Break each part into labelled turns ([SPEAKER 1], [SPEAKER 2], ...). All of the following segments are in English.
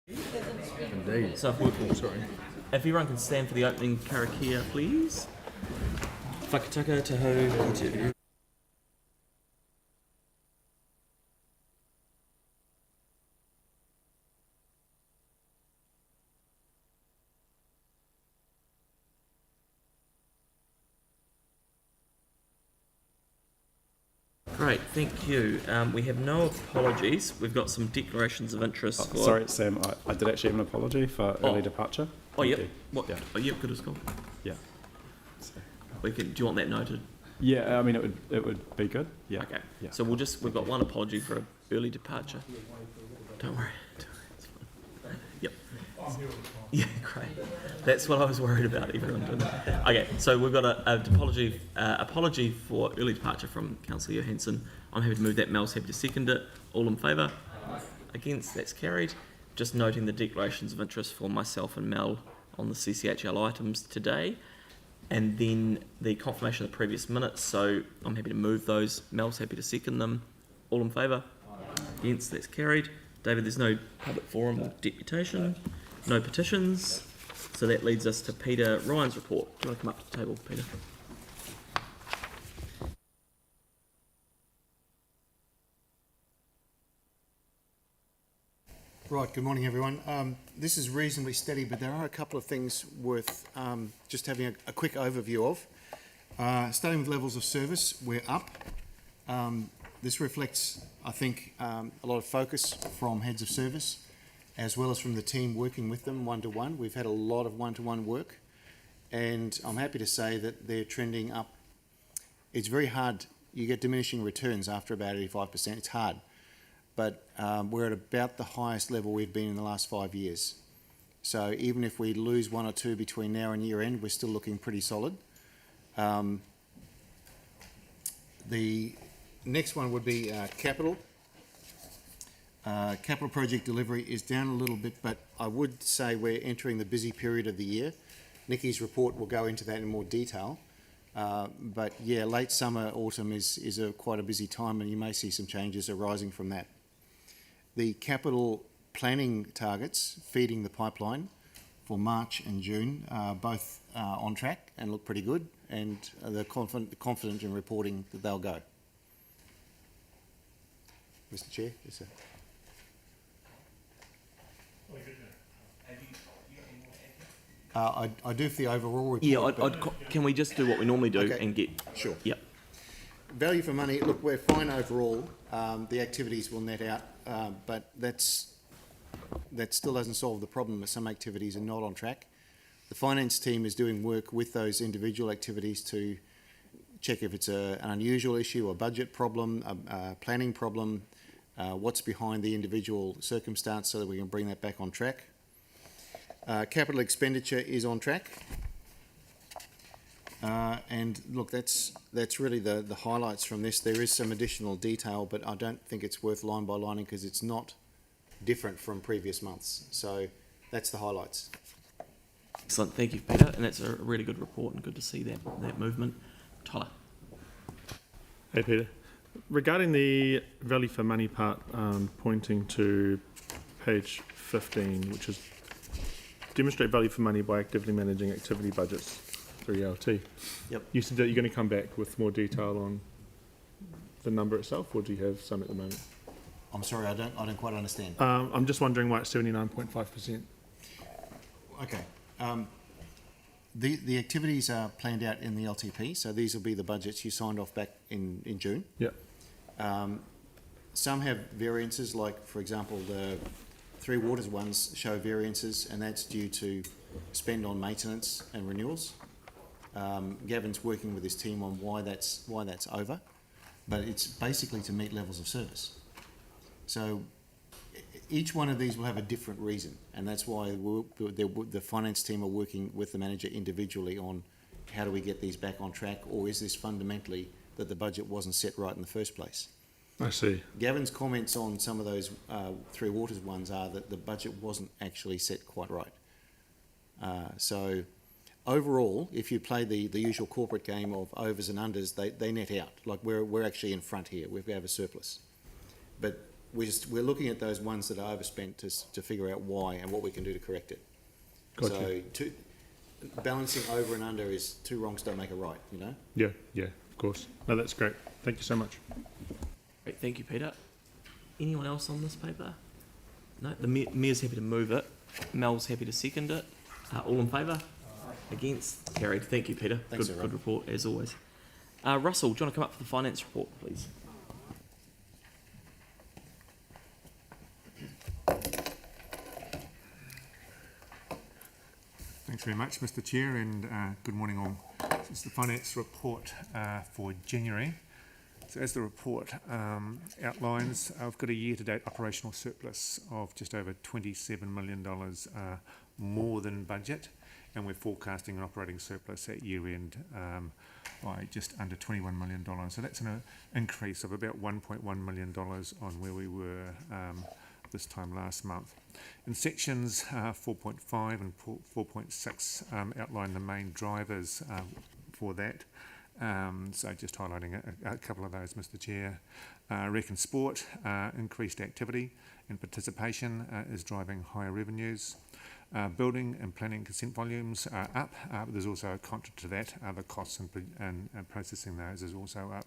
[SPEAKER 1] Indeed.
[SPEAKER 2] So if everyone can stand for the opening karakia, please. Whakataka taho kite. Great, thank you. We have no apologies. We've got some declarations of interest.
[SPEAKER 1] Sorry, Sam. I did actually have an apology for early departure.
[SPEAKER 2] Yep.
[SPEAKER 1] You.
[SPEAKER 2] What?
[SPEAKER 1] Yeah.
[SPEAKER 2] Oh, yep. Good as gold.
[SPEAKER 1] Yeah. So.
[SPEAKER 2] Do you want that noted?
[SPEAKER 1] Yeah. I mean, it would be good. Yeah.
[SPEAKER 2] Okay.
[SPEAKER 1] Yeah.
[SPEAKER 2] So we've got one apology for early departure. Don't worry. It's fine. Yep. Yeah, great. That's what I was worried about. Everyone doing that. Okay, so we've got an apology for early departure from Councillor Johansson. I'm happy to move that. Mel's happy to second it. All in favour? Against? That's carried. Just noting the declarations of interest for myself and Mel on the CCHL items today, and then the confirmation of the previous minutes. So I'm happy to move those. Mel's happy to second them. All in favour? Against? That's carried. David, there's no public forum or deputation. No petitions, so that leads us to Peter Ryan's report. Do you want to come up to the table, Peter?
[SPEAKER 3] Right, good morning everyone. This is reasonably steady, but there are a couple of things worth just having a quick overview of. Starting with levels of service, we're up. This reflects, I think, a lot of focus from heads of service, as well as from the team working with them one-to-one. We've had a lot of one-to-one work, and I'm happy to say that they're trending up. It's very hard. You get diminishing returns after about 85%. It's hard, but we're at about the highest level we've been in the last 5 years. So even if we lose one or two between now and year end, we're still looking pretty solid. The next one would be capital. Capital project delivery is down a little bit, but I would say we're entering the busy period of the year. Nikki's report will go into that in more detail. But yeah, late summer, autumn is quite a busy time, and you may see some changes arising from that. The capital planning targets feeding the pipeline for March and June are both on track and look pretty good, and they're confident in reporting that they'll go. Mr. Chair, yes, sir. I do for the overall report.
[SPEAKER 2] Yeah, can we just do what we normally do and get...
[SPEAKER 3] Sure.
[SPEAKER 2] Yep.
[SPEAKER 3] Value for money, look, we're fine overall. The activities will net out, but that still doesn't solve the problem that some activities are not on track. The finance team is doing work with those individual activities to check if it's an unusual issue, a budget problem, a planning problem, what's behind the individual circumstance, so that we can bring that back on track. Capital expenditure is on track. And look, that's really the highlights from this. There is some additional detail, but I don't think it's worth line by lining because it's not different from previous months. So that's the highlights.
[SPEAKER 2] Excellent, thank you, Peter. And that's a really good report and good to see that movement. Tyler.
[SPEAKER 4] Hey, Peter. Regarding the value for money part, pointing to page 15, which is demonstrate value for money by actively managing activity budgets through ELT.
[SPEAKER 3] Yep.
[SPEAKER 4] You said that you're going to come back with more detail on the number itself, or do you have some at the moment?
[SPEAKER 3] I'm sorry, I don't quite understand.
[SPEAKER 4] I'm just wondering why it's 79.5%.
[SPEAKER 3] Okay. The activities are planned out in the LTP, so these will be the budgets you signed off back in June.
[SPEAKER 4] Yeah.
[SPEAKER 3] Some have variances, like, for example, the Three Waters ones show variances, and that's due to spend on maintenance and renewals. Gavin's working with his team on why that's over, but it's basically to meet levels of service. So each one of these will have a different reason, and that's why the finance team are working with the manager individually on how do we get these back on track, or is this fundamentally that the budget wasn't set right in the first place?
[SPEAKER 4] I see.
[SPEAKER 3] Gavin's comments on some of those Three Waters ones are that the budget wasn't actually set quite right. So overall, if you play the usual corporate game of overs and unders, they net out. Like we're actually in front here. We have a surplus. But we're looking at those ones that are overspent to figure out why and what we can do to correct it.
[SPEAKER 4] Gotcha.
[SPEAKER 3] So balancing over and under is two wrongs don't make a right, you know?
[SPEAKER 4] Yeah, of course. No, that's great. Thank you so much.
[SPEAKER 2] Great, thank you, Peter. Anyone else on this paper? No, the Mayor's happy to move it. Mel's happy to second it. All in favour? Against? Carried. Thank you, Peter.
[SPEAKER 3] Thanks,
[SPEAKER 2] good
[SPEAKER 3] everyone.
[SPEAKER 2] report, as always. Russell, do you want to come up for the finance report, please?
[SPEAKER 5] Thanks very much, Mr. Chair, and good morning all. This is the finance report for January. So as the report outlines, I've got a year-to-date operational surplus of just over $27 million more than budget, and we're forecasting an operating surplus at year-end by just under $21 million. So that's an increase of about $1.1 million on where we were this time last month. In sections 4.5 and 4.6 outline the main drivers for that. So just highlighting a couple of those, Mr. Chair. Rec and sport, increased activity and participation is driving higher revenues. Building and planning consent volumes are up, but there's also a contra to that. The costs and processing those is also up.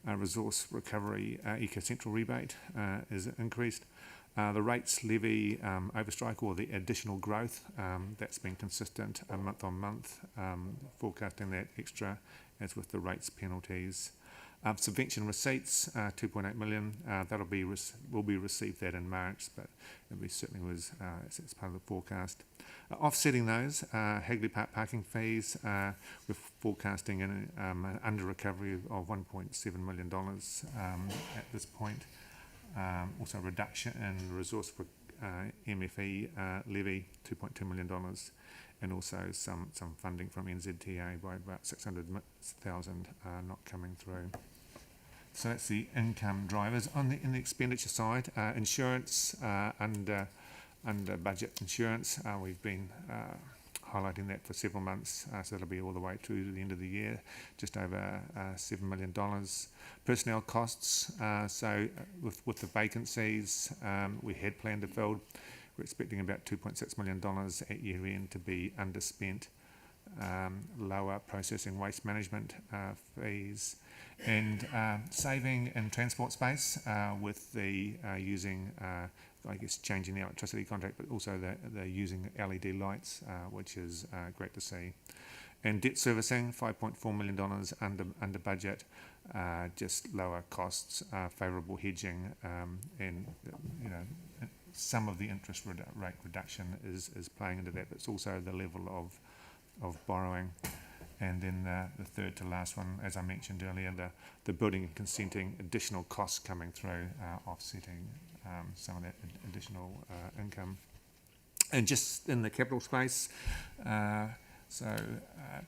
[SPEAKER 5] Resource recovery eco-central rebate is increased. The rates levy overstrike, or the additional growth, that's been consistent month on month, forecasting that extra as with the rates penalties. Subvention receipts, 2.8 million, will be received that in March, but it certainly was it's part of the forecast. Offsetting those, Hagley Park parking fees, we're forecasting an under recovery of $1.7 million at this point. Also reduction in resource for MFE levy, $2.2 million, and also some funding from NZTA by about $600,000 not coming through. So that's the income drivers. In the expenditure side, insurance under budget insurance, we've been highlighting that for several months, so that'll be all the way through to the end of the year, just over $7 million. Personnel costs, so with the vacancies we had planned to fill, we're expecting about $2.6 million at year end to be underspent. Lower processing waste management fees, and saving in transport space with the using changing the electricity contract, but also the using LED lights, which is great to see. And debt servicing, $5.4 million under budget, just lower costs, favourable hedging, and some of the interest rate reduction is playing into that, but it's also the level of borrowing. And then the third to last one, as I mentioned earlier, the building and consenting additional costs coming through, offsetting some of that additional income. And just in the capital space,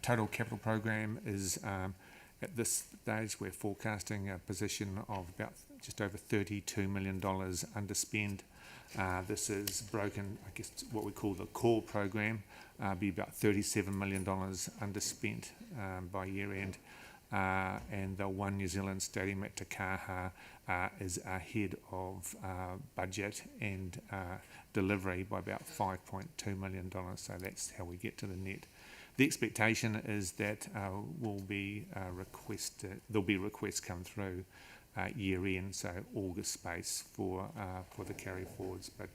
[SPEAKER 5] total capital program is at this stage we're forecasting a position of about just over $32 million underspend. This is broken, I guess, what we call the core program, be about $37 million underspent by year end. And the One New Zealand Stadium at Te Kaha is ahead of budget and delivery by about $5.2 million. So that's how we get to the net. The expectation is that there'll be requests come through year end, so August space for the carry forwards, but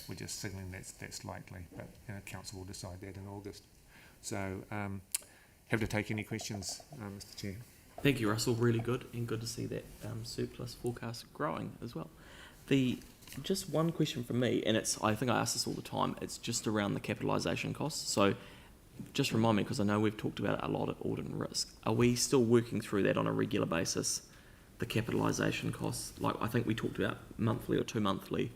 [SPEAKER 5] we're just signalling that's likely, but council will decide that in August. So have to take any questions, Mr. Chair.
[SPEAKER 2] Thank you, Russell. Really good, and good to see that surplus forecast growing as well. Just one question from me, and I think I ask this all the time. It's just around the capitalisation costs. So just remind me, because I know we've talked about it a lot at audit and risk. Are we still working through that on a regular basis? The capitalisation costs, like I think we talked about monthly or 2 monthly,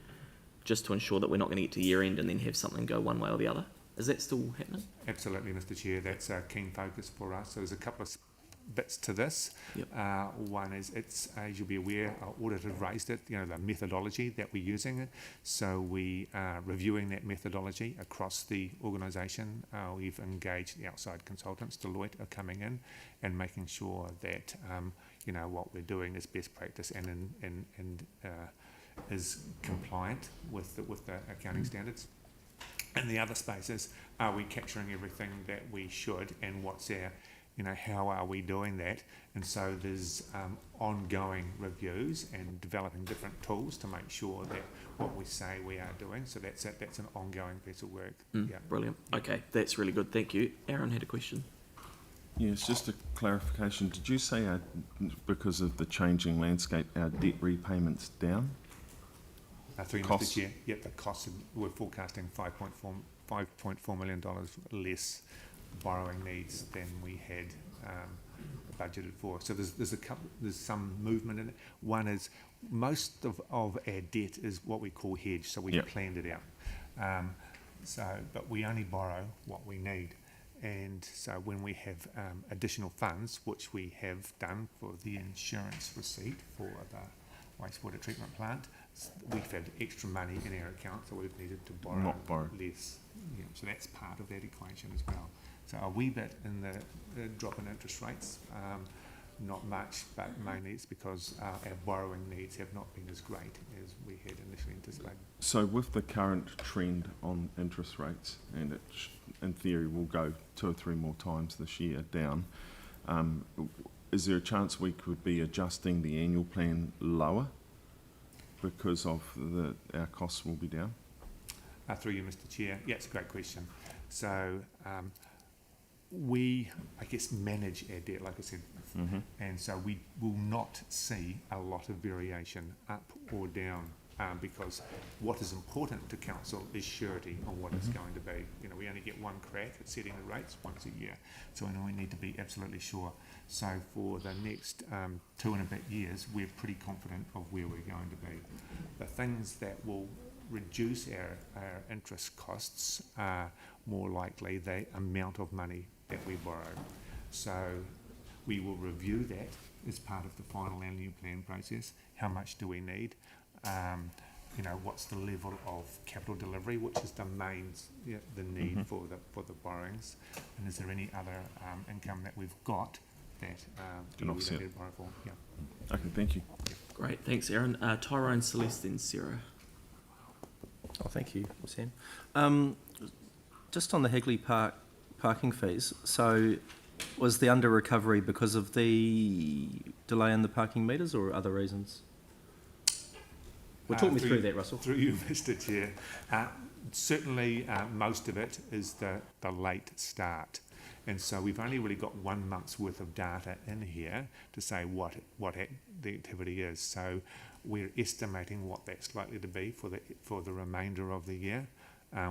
[SPEAKER 2] just to ensure that we're not going to get to year end and then have something go one way or the other. Is that still happening?
[SPEAKER 5] Absolutely, Mr. Chair. That's a keen focus for us. So there's a couple of bits to this.
[SPEAKER 2] Yep.
[SPEAKER 5] One is, it's as you'll be aware, our audit have raised it, the methodology that we're using. So we are reviewing that methodology across the organisation. We've engaged the outside consultants, Deloitte are coming in and making sure that what we're doing is best practice and is compliant with the accounting standards. And the other space is, are we capturing everything that we should, and what's our, how are we doing that? And so there's ongoing reviews and developing different tools to make sure that what we say we are doing. So that's an ongoing piece of work. Yeah.
[SPEAKER 2] Brilliant. Okay, that's really good. Thank you. Aaron had a question.
[SPEAKER 6] Yes, just a clarification. Did you say because of the changing landscape, our debt repayments down?
[SPEAKER 5] Through
[SPEAKER 6] Costs?
[SPEAKER 5] Mr. Chair, yep, the costs, we're forecasting $5.4 million less borrowing needs than we had budgeted for. So there's some movement in it. One is most of our debt is what we call hedged, so we've planned it out. But we only borrow what we need. And so when we have additional funds, which we have done for the insurance receipt for the wastewater treatment plant, we've had extra money in our account, so we've needed to borrow less. Yeah, so that's part of that equation as well. So a wee bit in the drop in interest rates, not much, but mainly it's because our borrowing needs have not been as great as we had initially anticipated.
[SPEAKER 6] So with the current trend on interest rates, and it in theory will go 2 or 3 more times this year down, is there a chance we could be adjusting the annual plan lower because of our costs will be down?
[SPEAKER 5] Through you, Mr. Chair. Yeah, it's a great question. So we, I guess, manage our debt, like I said, and so we will not see a lot of variation up or down because what is important to council is surety on what it's going to be. We only get one crack at setting the rates once a year, so we need to be absolutely sure. So for the next 2 and a bit years, we're pretty confident of where we're going to be. The things that will reduce our interest costs are more likely the amount of money that we borrow. So we will review that as part of the final annual plan process. How much do we need? What's the level of capital delivery, which is the main the need for the borrowings, and is there any other income that we've got that we don't need to borrow for? Yeah.
[SPEAKER 6] Okay, thank you.
[SPEAKER 2] Great, thanks, Aaron. Tyrone, Celeste, then Sarah.
[SPEAKER 7] Oh, thank you, Sam. Just on the Hagley Park parking fees, so was the under recovery because of the delay in the parking meters or other reasons? Well, talk me through that, Russell.
[SPEAKER 5] Through you, Mr. Chair. Certainly, most of it is the late start. And so we've only really got 1 month's worth of data in here to say what the activity is. So we're estimating what that's likely to be for the remainder of the year.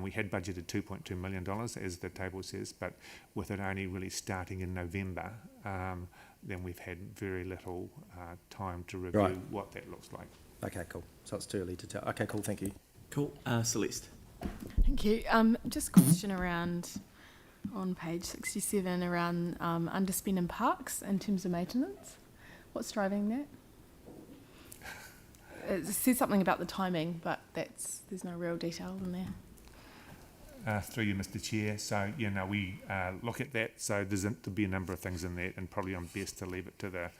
[SPEAKER 5] We had budgeted $2.2 million, as the table says, but with it only really starting in November, then we've had very little time to review what that looks like.
[SPEAKER 7] Okay, cool. So it's too early to tell. Okay, cool. Thank you.
[SPEAKER 2] Cool. Celeste.
[SPEAKER 8] Thank you. Just a question around on page 67 around underspend in parks in terms of maintenance. What's driving that? It says something about the timing, but there's no real detail in there.
[SPEAKER 5] Through you, Mr. Chair. So, we look at that. So there'll be a number of things in that, and probably I'm best to leave it to the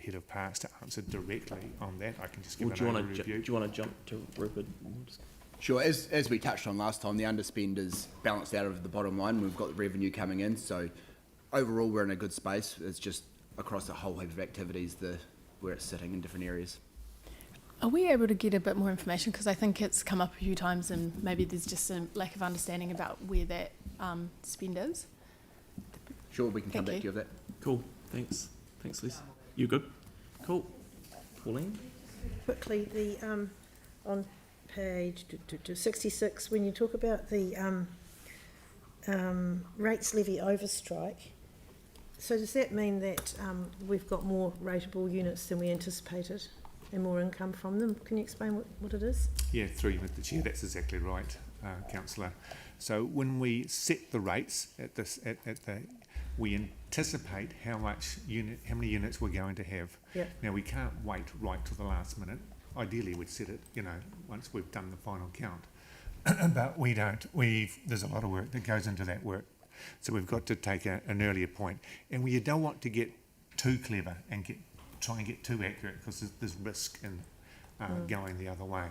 [SPEAKER 5] head of parks to answer directly on that. I can just give an overview.
[SPEAKER 2] Do you want to jump to Rupert?
[SPEAKER 9] Sure. As we touched on last time, the underspend is balanced out of the bottom line. We've got the revenue coming in, so overall we're in a good space. It's just across a whole heap of activities where it's sitting in different areas.
[SPEAKER 8] Are we able to get a bit more information? Because I think it's come up a few times and maybe there's just a lack of understanding about where that spend is.
[SPEAKER 9] Sure, we can come back to you with that.
[SPEAKER 2] Cool. Thanks. Thanks, Liz. You good? Cool. Pauline?
[SPEAKER 10] Quickly, on page 66, when you talk about the rates levy overstrike, so does that mean that we've got more rateable units than we anticipated and more income from them? Can you explain what it is?
[SPEAKER 5] Yeah, through you, Mr. Chair. That's exactly right, Councillor. So when we set the rates we anticipate how many units we're going to have.
[SPEAKER 10] Yep.
[SPEAKER 5] Now we can't wait right to the last minute. Ideally, we'd set it, once we've done the final count, but we don't. There's a lot of work that goes into that work, so we've got to take an earlier point, and we don't want to get too clever and try and get too accurate because there's risk in going the other way.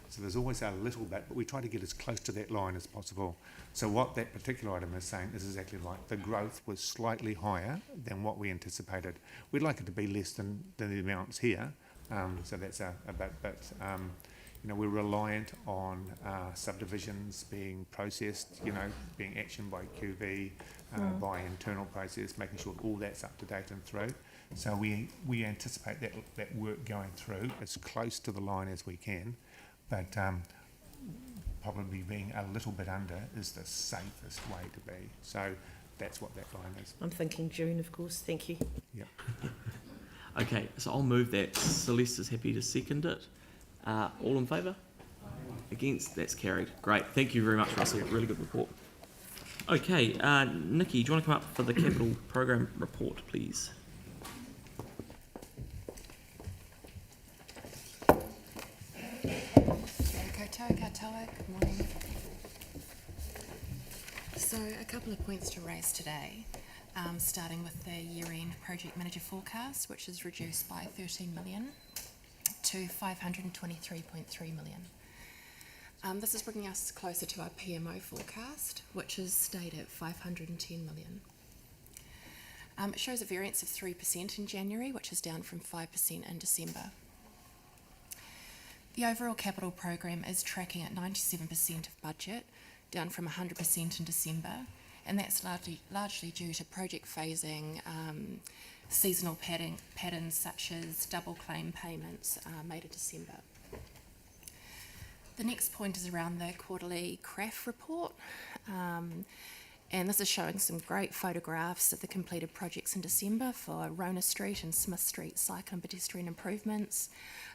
[SPEAKER 5] So there's always a little bit, but we try to get as close to that line as possible. So what that particular item is saying is exactly right. The growth was slightly higher than what we anticipated. We'd like it to be less than the amounts here. So that's a bit, but we're reliant on subdivisions being processed, being actioned by QV, by internal process, making sure all that's up to date and through. So we anticipate that work going through as close to the line as we can, but probably being a little bit under is the safest way to be. So that's what that line is.
[SPEAKER 10] I'm thinking June, of course. Thank you.
[SPEAKER 5] Yeah.
[SPEAKER 2] Okay, so I'll move that. Celeste is happy to second it. All in favour? Against? That's carried. Great. Thank you very much, Russell. Really good report. Okay, Nikki, do you want to come up for the capital program report, please?
[SPEAKER 11] Good morning. So a couple of points to raise today, starting with the year-end project manager forecast, which is reduced by 13 million to 523.3 million. This is bringing us closer to our PMO forecast, which is stayed at 510 million. It shows a variance of 3% in January, which is down from 5% in December. The overall capital program is tracking at 97% of budget, down from 100% in December, and that's largely due to project phasing, seasonal patterns such as double claim payments made in December. The next point is around the quarterly CRAF report, and this is showing some great photographs of the completed projects in December for Rona Street and Smith Street cycle and pedestrian improvements,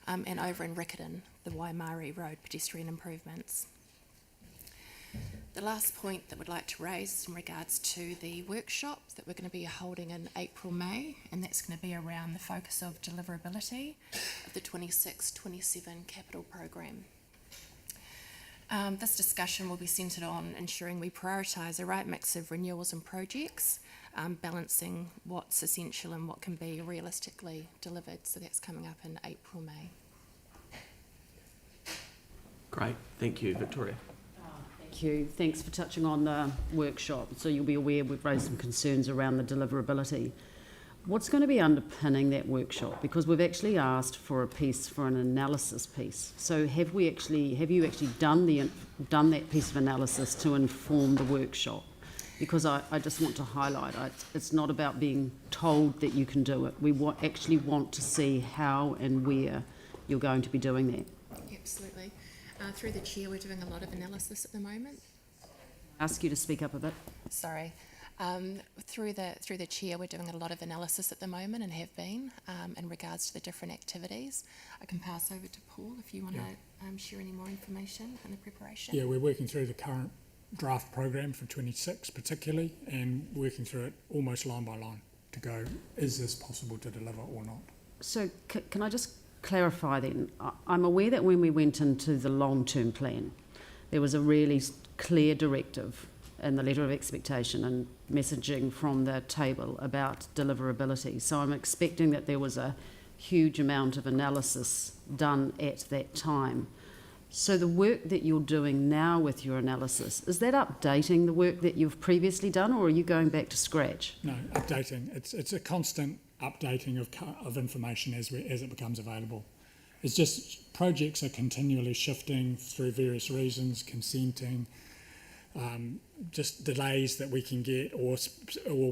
[SPEAKER 11] and over in Riccarton, the Waimari Road pedestrian improvements. The last point that we'd like to raise is in regards to the workshop that we're going to be holding in April, May, and that's going to be around the focus of deliverability of the 26-27 capital program. This discussion will be centred on ensuring we prioritise the right mix of renewals and projects, balancing what's essential and what can be realistically delivered. So that's coming up in April, May.
[SPEAKER 2] Great. Thank you, Victoria.
[SPEAKER 12] Thank you. Thanks for touching on the workshop. So you'll be aware we've raised some concerns around the deliverability. What's going to be underpinning that workshop? Because we've actually asked for a piece, for an analysis piece. So have you actually done that piece of analysis to inform the workshop? Because I just want to highlight, it's not about being told that you can do it. We actually want to see how and where you're going to be doing that.
[SPEAKER 11] Absolutely. Through the chair, we're doing a lot of analysis at the moment.
[SPEAKER 12] Ask you to speak up a bit.
[SPEAKER 11] Sorry. Through the chair, we're doing a lot of analysis at the moment and have been in regards to the different activities. I can pass over to Paul if you want to share any more information on the preparation.
[SPEAKER 13] Yeah, we're working through the current draft program for 26 particularly, and working through it almost line by line to go, is this possible to deliver or not?
[SPEAKER 12] So can I just clarify then? I'm aware that when we went into the long-term plan, there was a really clear directive in the letter of expectation and messaging from the table about deliverability. So I'm expecting that there was a huge amount of analysis done at that time. So the work that you're doing now with your analysis, is that updating the work that you've previously done, or are you going back to scratch?
[SPEAKER 13] No, updating. It's a constant updating of information as it becomes available. It's just projects are continually shifting through various reasons, consenting, just delays that we can get, or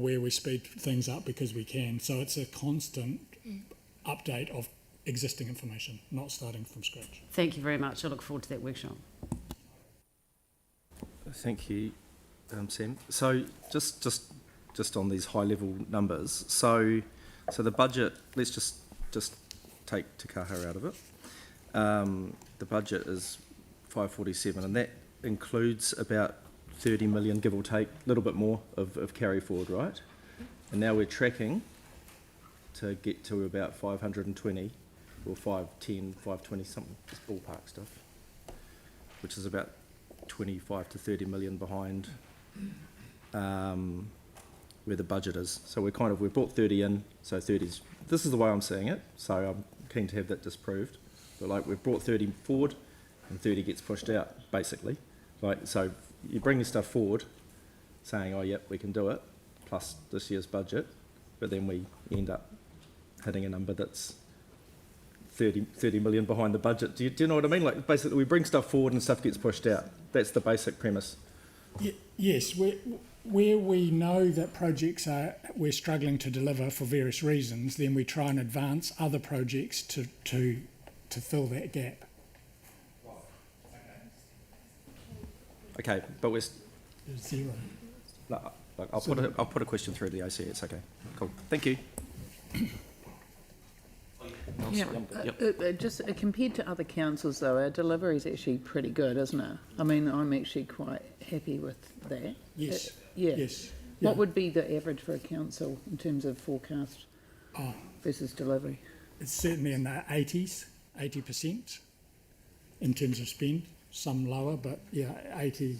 [SPEAKER 13] where we speed things up because we can. So it's a constant update of existing information, not starting from scratch.
[SPEAKER 12] Thank you very much. I look forward to that workshop.
[SPEAKER 7] Thank you, Sam. So just on these high level numbers. So the budget. Let's just take Te Kaha out of it. The budget is 547, and that includes about 30 million, give or take, a little bit more of carry forward, right? And now we're tracking to get to about 520 or 510, 520 something, just ballpark stuff, which is about 25 to 30 million behind where the budget is. So we've brought 30 in, so 30's, this is the way I'm seeing it, so I'm keen to have that disproved But like we've brought 30 forward and 30 gets pushed out, basically. Like, so you bring your stuff forward saying, oh, yep, we can do it, plus this year's budget, but then we end up hitting a number that's 30 million behind the budget. Do you know what I mean? Like, basically, we bring stuff forward and stuff gets pushed out. That's the basic premise.
[SPEAKER 13] Yes, where we know that projects we're struggling to deliver for various reasons, then we try and advance other projects to fill that gap.
[SPEAKER 7] Okay, but we're...
[SPEAKER 13] Zero.
[SPEAKER 7] I'll put a question through the OC. It's okay. Cool. Thank you.
[SPEAKER 14] Yeah, just compared to other councils though, our delivery is actually pretty good, isn't it? I mean, I'm actually quite happy with that.
[SPEAKER 13] Yes.
[SPEAKER 14] Yeah.
[SPEAKER 13] Yes.
[SPEAKER 14] What would be the average for a council in terms of forecast versus delivery?
[SPEAKER 13] It's certainly in the 80% in terms of spend. Some lower, but yeah, 80.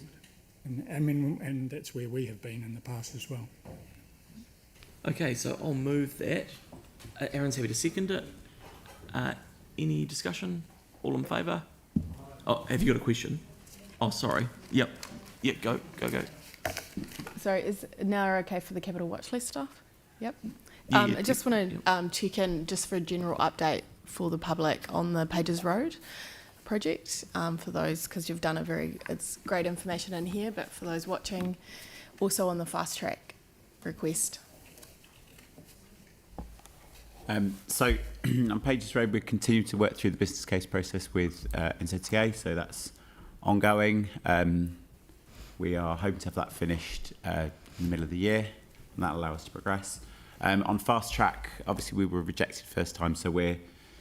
[SPEAKER 13] And that's where we have been in the past as well.
[SPEAKER 2] Okay, so I'll move that. Aaron's happy to second it. Any discussion? All in favour? Oh, have you got a question? Oh, sorry. Yep. Go.
[SPEAKER 8] Sorry, is now okay for the capital watch list stuff? Yep.
[SPEAKER 2] Yeah,
[SPEAKER 8] I just want to check in just for a general update for the public on the Pages Road project, for those, because you've done it's great information in here, but for those watching, also on the fast track request.
[SPEAKER 15] So on Pages Road, we continue to work through the business case process with NZTA, so that's ongoing. We are hoping to have that finished in the middle of the year, and that'll allow us to progress. On fast track, obviously we were rejected first time, so we're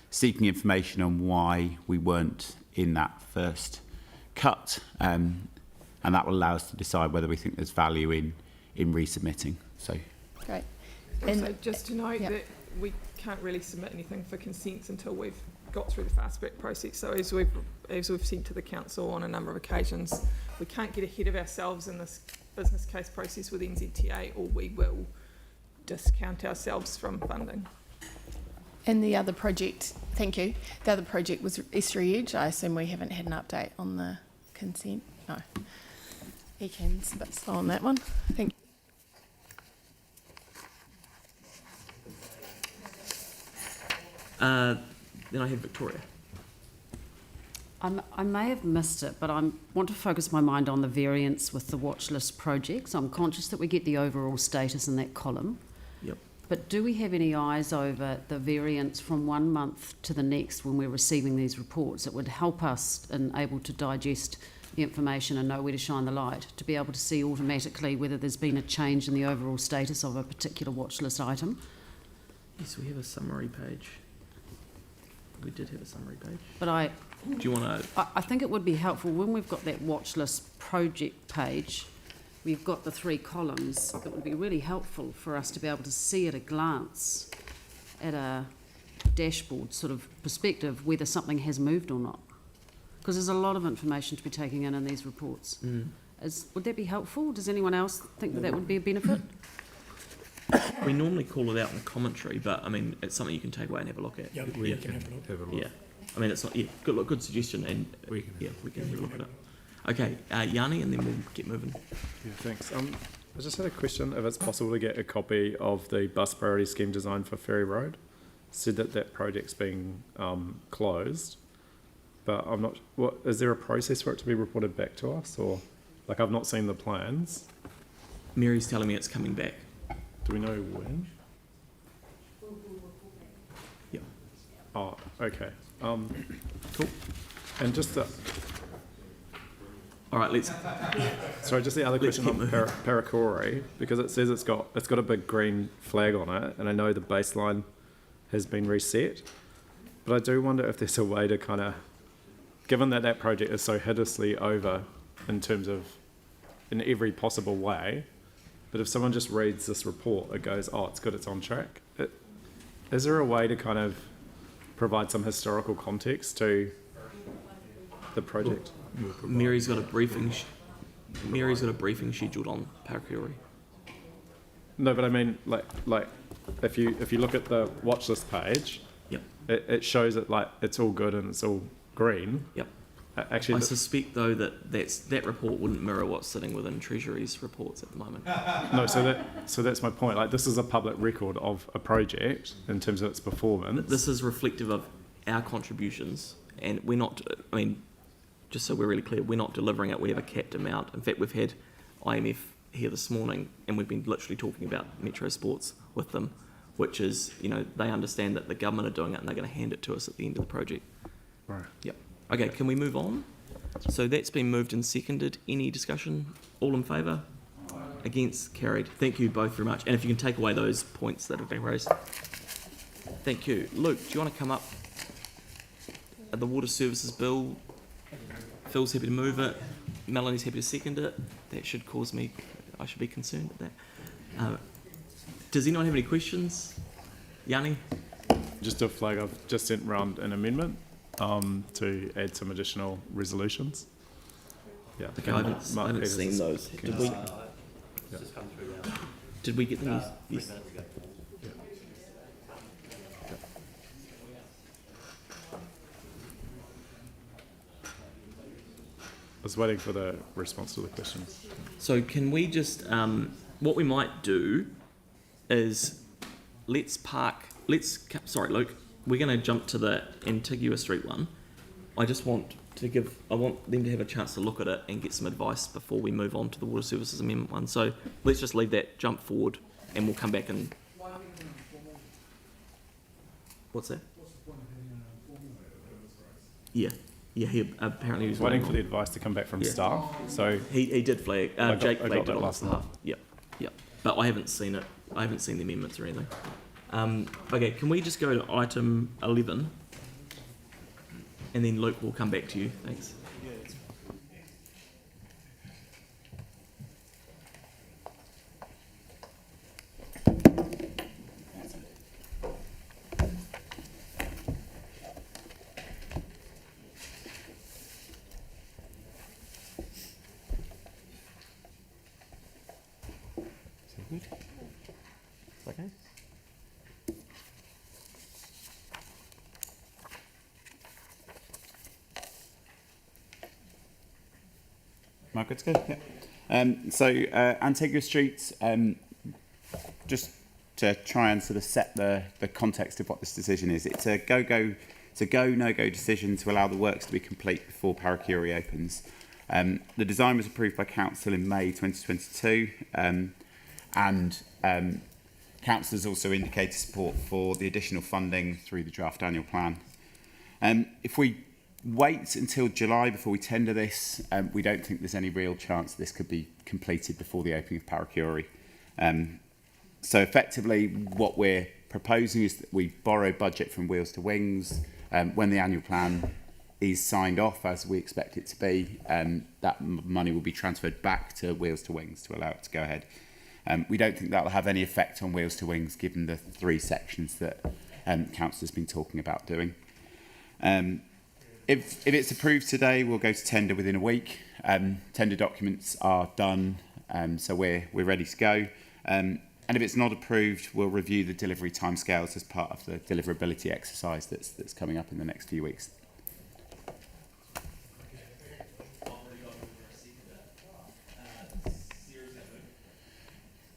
[SPEAKER 15] seeking information on why we weren't in that first cut, and that will allow us to decide whether we think there's value in resubmitting. So
[SPEAKER 8] great.
[SPEAKER 16] Also, just to note that we can't really submit anything for consents until we've got through the fast track process. So as we've said to the council on a number of occasions, we can't get ahead of ourselves in this business case process with NZTA, or we will discount ourselves from funding.
[SPEAKER 8] And the other project, thank you, the other project was Estuary Edge. I assume we haven't had an update on the consent. No. Eken's a bit slow on that one. Thank you.
[SPEAKER 2] Then I have Victoria.
[SPEAKER 12] I may have missed it, but I want to focus my mind on the variance with the watch list projects. I'm conscious that we get the overall status in that column.
[SPEAKER 2] Yep.
[SPEAKER 12] But do we have any eyes over the variance from 1 month to the next when we're receiving these reports? It would help us in able to digest the information and know where to shine the light, to be able to see automatically whether there's been a change in the overall status of a particular watch list item.
[SPEAKER 2] Yes, we have a summary page. We did have a summary page.
[SPEAKER 12] But
[SPEAKER 2] do you want to...
[SPEAKER 12] I think it would be helpful when we've got that watch list project page, we've got the 3 columns. It would be really helpful for us to be able to see at a glance, at a dashboard sort of perspective, whether something has moved or not. Because there's a lot of information to be taken in these reports. Would that be helpful? Does anyone else think that would be a benefit?
[SPEAKER 2] We normally call it out in commentary, but I mean, it's something you can take away and have a look at.
[SPEAKER 13] Yeah, we can have a look.
[SPEAKER 2] Yeah, I mean, it's not. Yeah, good suggestion, and we can have a look at it. Okay, Yanni, and then we'll get moving.
[SPEAKER 1] Yeah, thanks. I just had a question. If it's possible to get a copy of the bus priority scheme design for Ferry Road, said that project's being closed, but I'm not. What is there a process for it to be reported back to us, or like I've not seen the plans?
[SPEAKER 2] Mary's telling me it's coming back.
[SPEAKER 1] Do we know when?
[SPEAKER 2] Yeah.
[SPEAKER 1] Oh, okay.
[SPEAKER 2] Cool.
[SPEAKER 1] And just the...
[SPEAKER 2] All right, let's...
[SPEAKER 1] Sorry, just the other question on Parakore, because it says it's got a big green flag on it, and I know the baseline has been reset, but I do wonder if there's a way to kind of, given that project is so hideously over in terms of, in every possible way, but if someone just reads this report, it goes, oh, it's good, it's on track. Is there a way to kind of provide some historical context to the project?
[SPEAKER 2] Mary's got a briefing scheduled on Parakore.
[SPEAKER 1] No, but I mean, like if you look at the watch list page,
[SPEAKER 2] Yep.
[SPEAKER 1] It shows that like it's all good and it's all green.
[SPEAKER 2] Yep.
[SPEAKER 1] Actually,
[SPEAKER 2] I suspect though that report wouldn't mirror what's sitting within Treasury's reports at the moment.
[SPEAKER 1] no. So that's my point. Like this is a public record of a project in terms of its performance.
[SPEAKER 2] This is reflective of our contributions, and we're not. I mean, just so we're really clear, we're not delivering it. We have a capped amount. In fact, we've had IMF here this morning, and we've been literally talking about Metro Sports with them, which is, they understand that the government are doing it, and they're going to hand it to us at the end of the project.
[SPEAKER 1] Right.
[SPEAKER 2] Yep. Okay, can we move on? So that's been moved and seconded. Any discussion? All in favour? Against? Carried. Thank you both very much. And if you can take away those points that have been raised. Thank you. Luke, do you want to come up? The water services bill. Phil's happy to move it. Melanie's happy to second it. That should cause me, I should be concerned at that. Does anyone have any questions? Yanni?
[SPEAKER 1] Just a flag, I've just sent round an amendment to add some additional resolutions. Yeah.
[SPEAKER 2] Okay, I haven't seen those. Did we get them? Yes.
[SPEAKER 1] I was waiting for the response to the questions.
[SPEAKER 2] So can we just, what we might do is sorry Luke, we're going to jump to the Antigua Street one. I want them to have a chance to look at it and get some advice before we move on to the Water Services Amendment one. So let's just leave that, jump forward, and we'll come back and... What's that? Yeah, he apparently was
[SPEAKER 1] waiting for the advice to come back from staff. So
[SPEAKER 2] he did flag. Jake flagged it on his behalf.
[SPEAKER 1] Yep.
[SPEAKER 2] But I haven't seen it. I haven't seen the amendments or anything. Okay, can we just go to item 11, and then Luke will come back to you. Thanks. Okay.
[SPEAKER 15] Am I good to go? Yeah. Antigua Street, just to try and sort of set the context of what this decision is. It's a go-no-go decision to allow the works to be complete before Paracury opens. The design was approved by Council in May 2022, and Council has also indicated support for the additional funding through the draft annual plan. If we wait until July before we tender this, we don't think there's any real chance this could be completed before the opening of Paracury. So effectively, what we're proposing is that we borrow budget from Wheels to Wings. When the annual plan is signed off, as we expect it to be, that money will be transferred back to Wheels to Wings to allow it to go ahead. We don't think that will have any effect on Wheels to Wings, given the 3 sections that Council has been talking about doing. If it's approved today, we'll go to tender within a week. Tender documents are done, so we're ready to go. And if it's not approved, we'll review the delivery timescales as part of the deliverability exercise that's coming up in the next few weeks.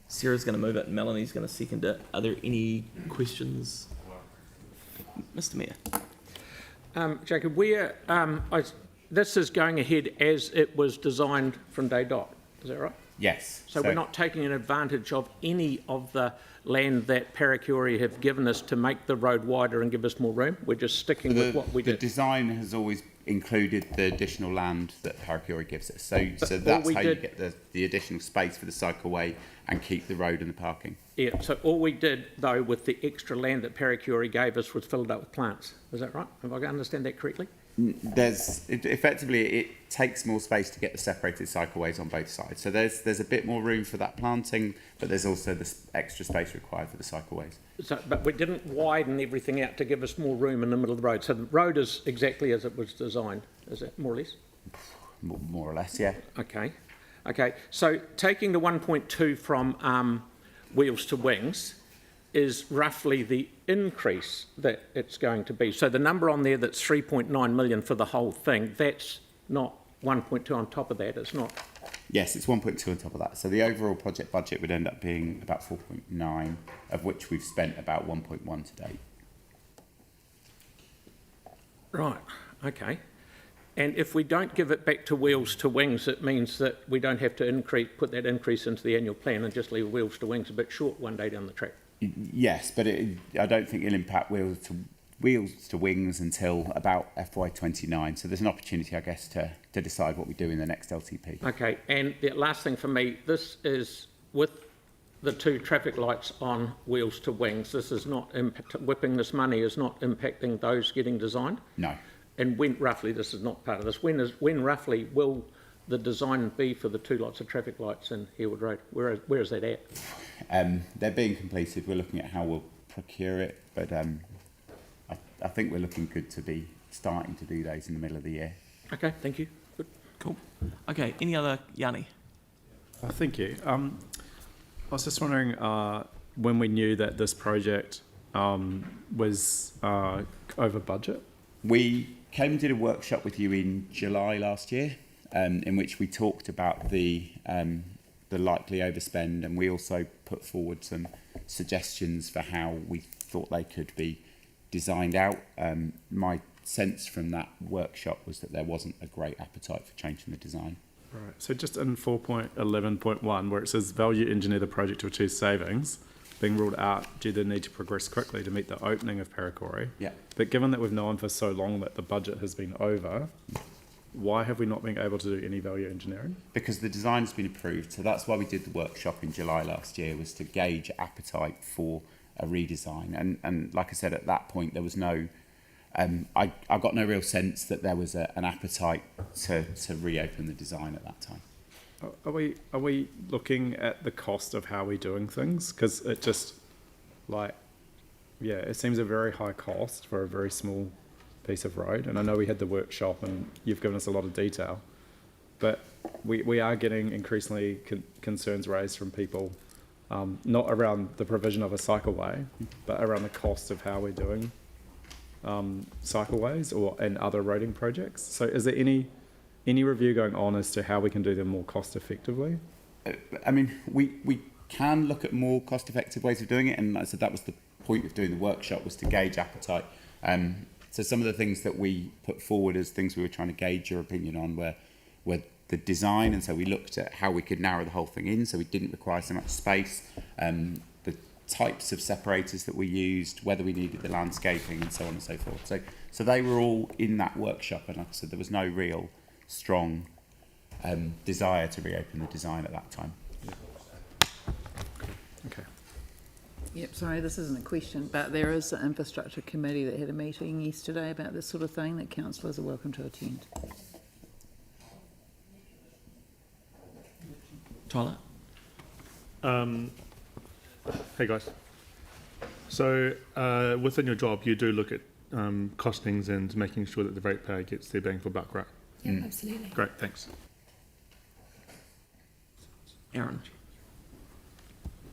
[SPEAKER 2] Sarah's going to move it, Melanie's going to second it. Are there any questions? Mr. Mayor.
[SPEAKER 17] Jacob, this is going ahead as it was designed from day dot, is that right?
[SPEAKER 15] Yes.
[SPEAKER 17] So we're not taking an advantage of any of the land that Paracury have given us to make the road wider and give us more room? We're just sticking with what we did?
[SPEAKER 15] The design has always included the additional land that Paracury gives us. So that's how you get the additional space for the cycleway and keep the road and the parking.
[SPEAKER 17] Yeah, so all we did, though, with the extra land that Paracury gave us was fill it up with plants. Is that right? Have I understand that correctly?
[SPEAKER 15] Effectively, it takes more space to get the separated cycleways on both sides. So there's a bit more room for that planting, but there's also this extra space required for the cycleways.
[SPEAKER 17] So, but we didn't widen everything out to give us more room in the middle of the road. So the road is exactly as it was designed, is it more or less?
[SPEAKER 15] More or less, yeah.
[SPEAKER 17] Okay. So taking the 1.2 from Wheels to Wings, is roughly the increase that it's going to be. So the number on there that's 3.9 million for the whole thing, that's not 1.2 on top of that, it's not.
[SPEAKER 15] Yes, it's 1.2 on top of that. So the overall project budget would end up being about 4.9, of which we've spent about 1.1 to date.
[SPEAKER 17] Right, okay. And if we don't give it back to Wheels to Wings, it means that we don't have to put that increase into the annual plan and just leave Wheels to Wings a bit short one day down the track.
[SPEAKER 15] Yes, but I don't think it'll impact Wheels to Wings until about FY29. So there's an opportunity, I guess, to decide what we do in the next LTP.
[SPEAKER 17] Okay, and the last thing for me, this is with the 2 traffic lights on Wheels to Wings. This is not whipping this money is not impacting those getting designed.
[SPEAKER 15] No.
[SPEAKER 17] And when roughly, this is not part of this. When roughly will the design be for the 2 lots of traffic lights in Harewood Road? Where is that at?
[SPEAKER 15] They're being completed. We're looking at how we'll procure it, but I think we're looking good to be starting to do those in the middle of the year.
[SPEAKER 2] Okay, thank you. Good. Cool. Okay, any other, Yanni?
[SPEAKER 1] Thank you. I was just wondering when we knew that this project was over budget.
[SPEAKER 15] We came and did a workshop with you in July last year, in which we talked about the likely overspend, and we also put forward some suggestions for how we thought they could be designed out. My sense from that workshop was that there wasn't a great appetite for changing the design.
[SPEAKER 1] Right. So just in 4.11.1, where it says value engineer the project to achieve savings, being ruled out due to the need to progress quickly to meet the opening of Paracore.
[SPEAKER 15] Yeah.
[SPEAKER 1] But given that we've known for so long that the budget has been over, why have we not been able to do any value engineering?
[SPEAKER 15] Because the design's been approved, so that's why we did the workshop in July last year, was to gauge appetite for a redesign. And like I said, at that point there was no, I got no real sense that there was an appetite to reopen the design at that time.
[SPEAKER 1] Are we looking at the cost of how we're doing things? Because it just, it seems a very high cost for a very small piece of road. And I know we had the workshop and you've given us a lot of detail, but we are getting increasingly concerns raised from people, not around the provision of a cycleway, but around the cost of how we're doing cycleways and other roading projects. So is there any review going on as to how we can do them more cost effectively?
[SPEAKER 15] I mean, we can look at more cost effective ways of doing it, and like I said, that was the point of doing the workshop, was to gauge appetite. So some of the things that we put forward as things we were trying to gauge your opinion on were the design, and so we looked at how we could narrow the whole thing in so we didn't require so much space, the types of separators that we used, whether we needed the landscaping, and so on and so forth. So they were all in that workshop, and like I said, there was no real strong desire to reopen the design at that time.
[SPEAKER 1] Okay.
[SPEAKER 14] Yep, sorry, this isn't a question, but there is an infrastructure committee that had a meeting yesterday about this sort of thing that councillors are welcome to attend.
[SPEAKER 2] Tyler?
[SPEAKER 4] Hey guys. So within your job, you do look at costings and making sure that the ratepayer gets their bang for buck, right?
[SPEAKER 11] Yeah, absolutely.
[SPEAKER 4] Great, thanks.
[SPEAKER 2] Aaron?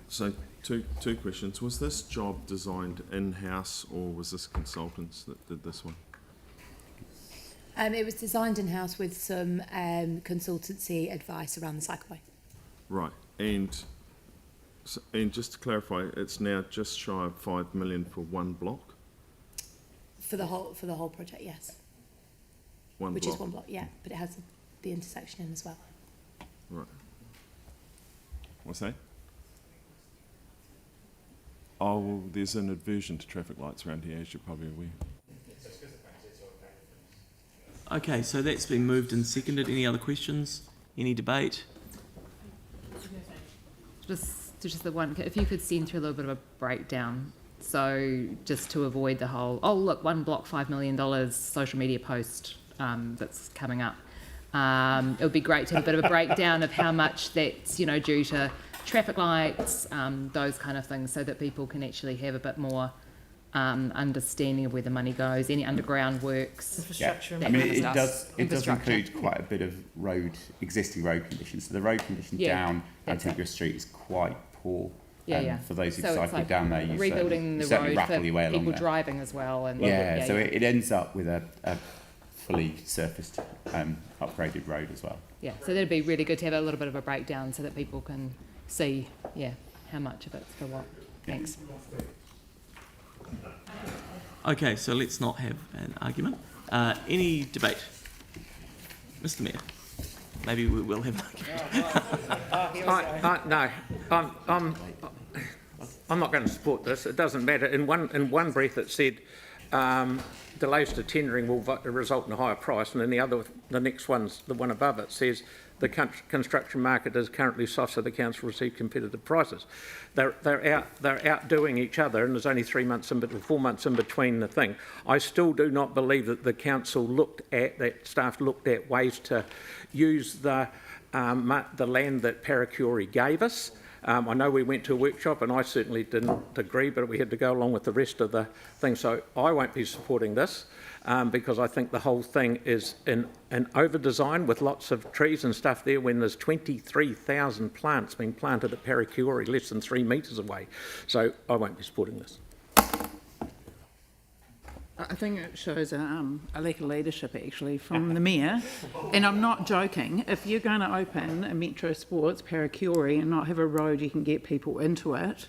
[SPEAKER 6] So two questions. Was this job designed in-house or was this consultants that did this one?
[SPEAKER 11] It was designed in-house with some consultancy advice around the cycleway.
[SPEAKER 6] Right, and just to clarify, it's now just shy of 5 million for one block?
[SPEAKER 11] For the whole project, yes. Which is one block, yeah, but it has the intersection in as well.
[SPEAKER 6] Right. What's that? Oh, well, there's an aversion to traffic lights around here, as you're probably aware.
[SPEAKER 2] Okay, so that's been moved and seconded. Any other questions? Any debate?
[SPEAKER 18] Just the one, if you could send through a little bit of a breakdown, so just to avoid the whole, oh look, one block, $5 million social media post that's coming up. It would be great to have a bit of a breakdown of how much that's, due to traffic lights, those kind of things, so that people can actually have a bit more understanding of where the money goes, any underground works.
[SPEAKER 10] Infrastructure.
[SPEAKER 15] Yeah. I mean, it does include quite a bit of existing road conditions. So the road condition down Antigua Street is quite poor. For those who
[SPEAKER 18] So it's
[SPEAKER 15] cycle
[SPEAKER 18] like
[SPEAKER 15] down there, you
[SPEAKER 18] rebuilding the
[SPEAKER 15] certainly
[SPEAKER 18] road
[SPEAKER 15] rattle
[SPEAKER 18] for
[SPEAKER 15] your way along
[SPEAKER 18] people
[SPEAKER 15] there.
[SPEAKER 18] driving as well. And
[SPEAKER 15] So it ends up with a fully surfaced, upgraded road as well.
[SPEAKER 18] Yeah, so that'd be really good to have a little bit of a breakdown so that people can see, how much of it's for what. Thanks.
[SPEAKER 2] Okay, so let's not have an argument. Any debate? Mr. Mayor, maybe we will have an argument.
[SPEAKER 17] No, I'm not going to support this. It doesn't matter. In one breath it said delays to tendering will result in a higher price, and then the next one's the one above it says the construction market is currently soft, so the council will receive competitive prices. They're outdoing each other, and there's only 4 months in between the thing. I still do not believe that the council staff looked at ways to use the land that Paracore gave us. I know we went to a workshop and I certainly didn't agree, but we had to go along with the rest of the thing. So I won't be supporting this because I think the whole thing is an over-design with lots of trees and stuff there when there's 23,000 plants being planted at Paracore less than 3 metres away. So I won't be supporting this.
[SPEAKER 14] I think it shows a lack of leadership actually from the mayor, and I'm not joking. If you're going to open a Metro Sports Paracore and not have a road you can get people into it,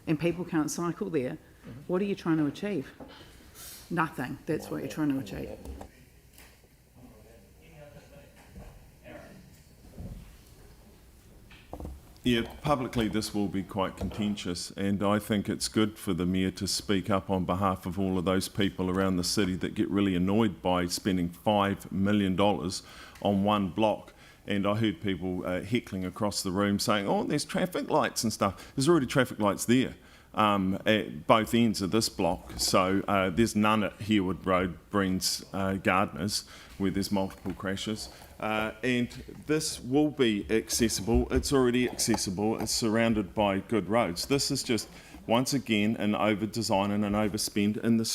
[SPEAKER 14] and people can't cycle there, what are you trying to achieve? Nothing. That's what you're trying to achieve.
[SPEAKER 6] Yeah, publicly this will be quite contentious, and I think it's good for the mayor to speak up on behalf of all of those people around the city that get really annoyed by spending $5 million on one block. And I heard people heckling across the room saying, oh, there's traffic lights and stuff. There's already traffic lights there at both ends of this block. So there's none at Harewood Road, Breen's Gardeners, where there's multiple crashes. And this will be accessible. It's already accessible. It's surrounded by good roads. This is just, once again, an over-design and an overspend in the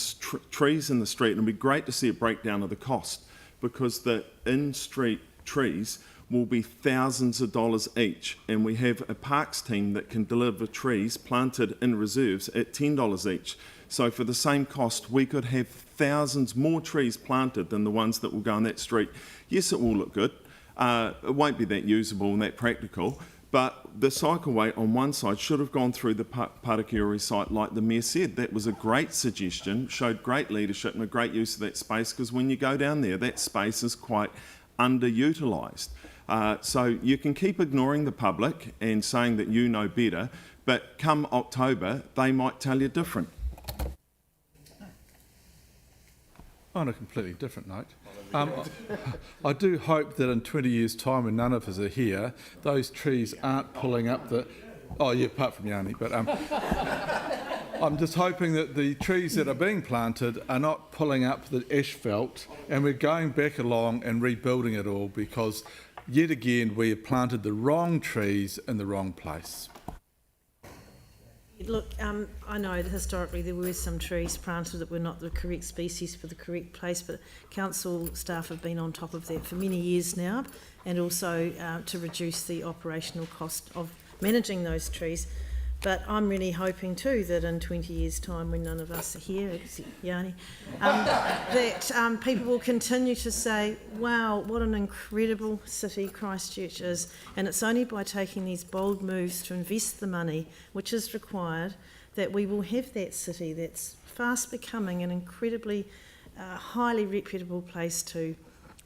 [SPEAKER 6] trees in the street. And it'll be great to see a breakdown of the cost because the in-street trees will be thousands of dollars each. And we have a parks team that can deliver trees planted in reserves at $10 each. So for the same cost, we could have thousands more trees planted than the ones that will go on that street. Yes, it will look good. It won't be that usable and that practical, but the cycleway on one side should have gone through the Paracore site like the mayor said. That was a great suggestion, showed great leadership and a great use of that space, because when you go down there, that space is quite underutilised. So you can keep ignoring the public and saying that you know better, but come October, they might tell you different.
[SPEAKER 19] On a completely different note, I do hope that in 20 years' time, when none of us are here, those trees aren't pulling up the... Oh, yeah, apart from Yanni, but I'm just hoping that the trees that are being planted are not pulling up the asphalt, and we're going back along and rebuilding it all because, yet again, we have planted the wrong trees in the wrong place.
[SPEAKER 10] Look, I know that historically there were some trees planted that were not the correct species for the correct place, but council staff have been on top of that for many years now, and also to reduce the operational cost of managing those trees. But I'm really hoping too that in 20 years' time, when none of us are here, except Yanni, that people will continue to say, wow, what an incredible city Christchurch is. And it's only by taking these bold moves to invest the money, which is required, that we will have that city that's fast becoming an incredibly highly reputable place to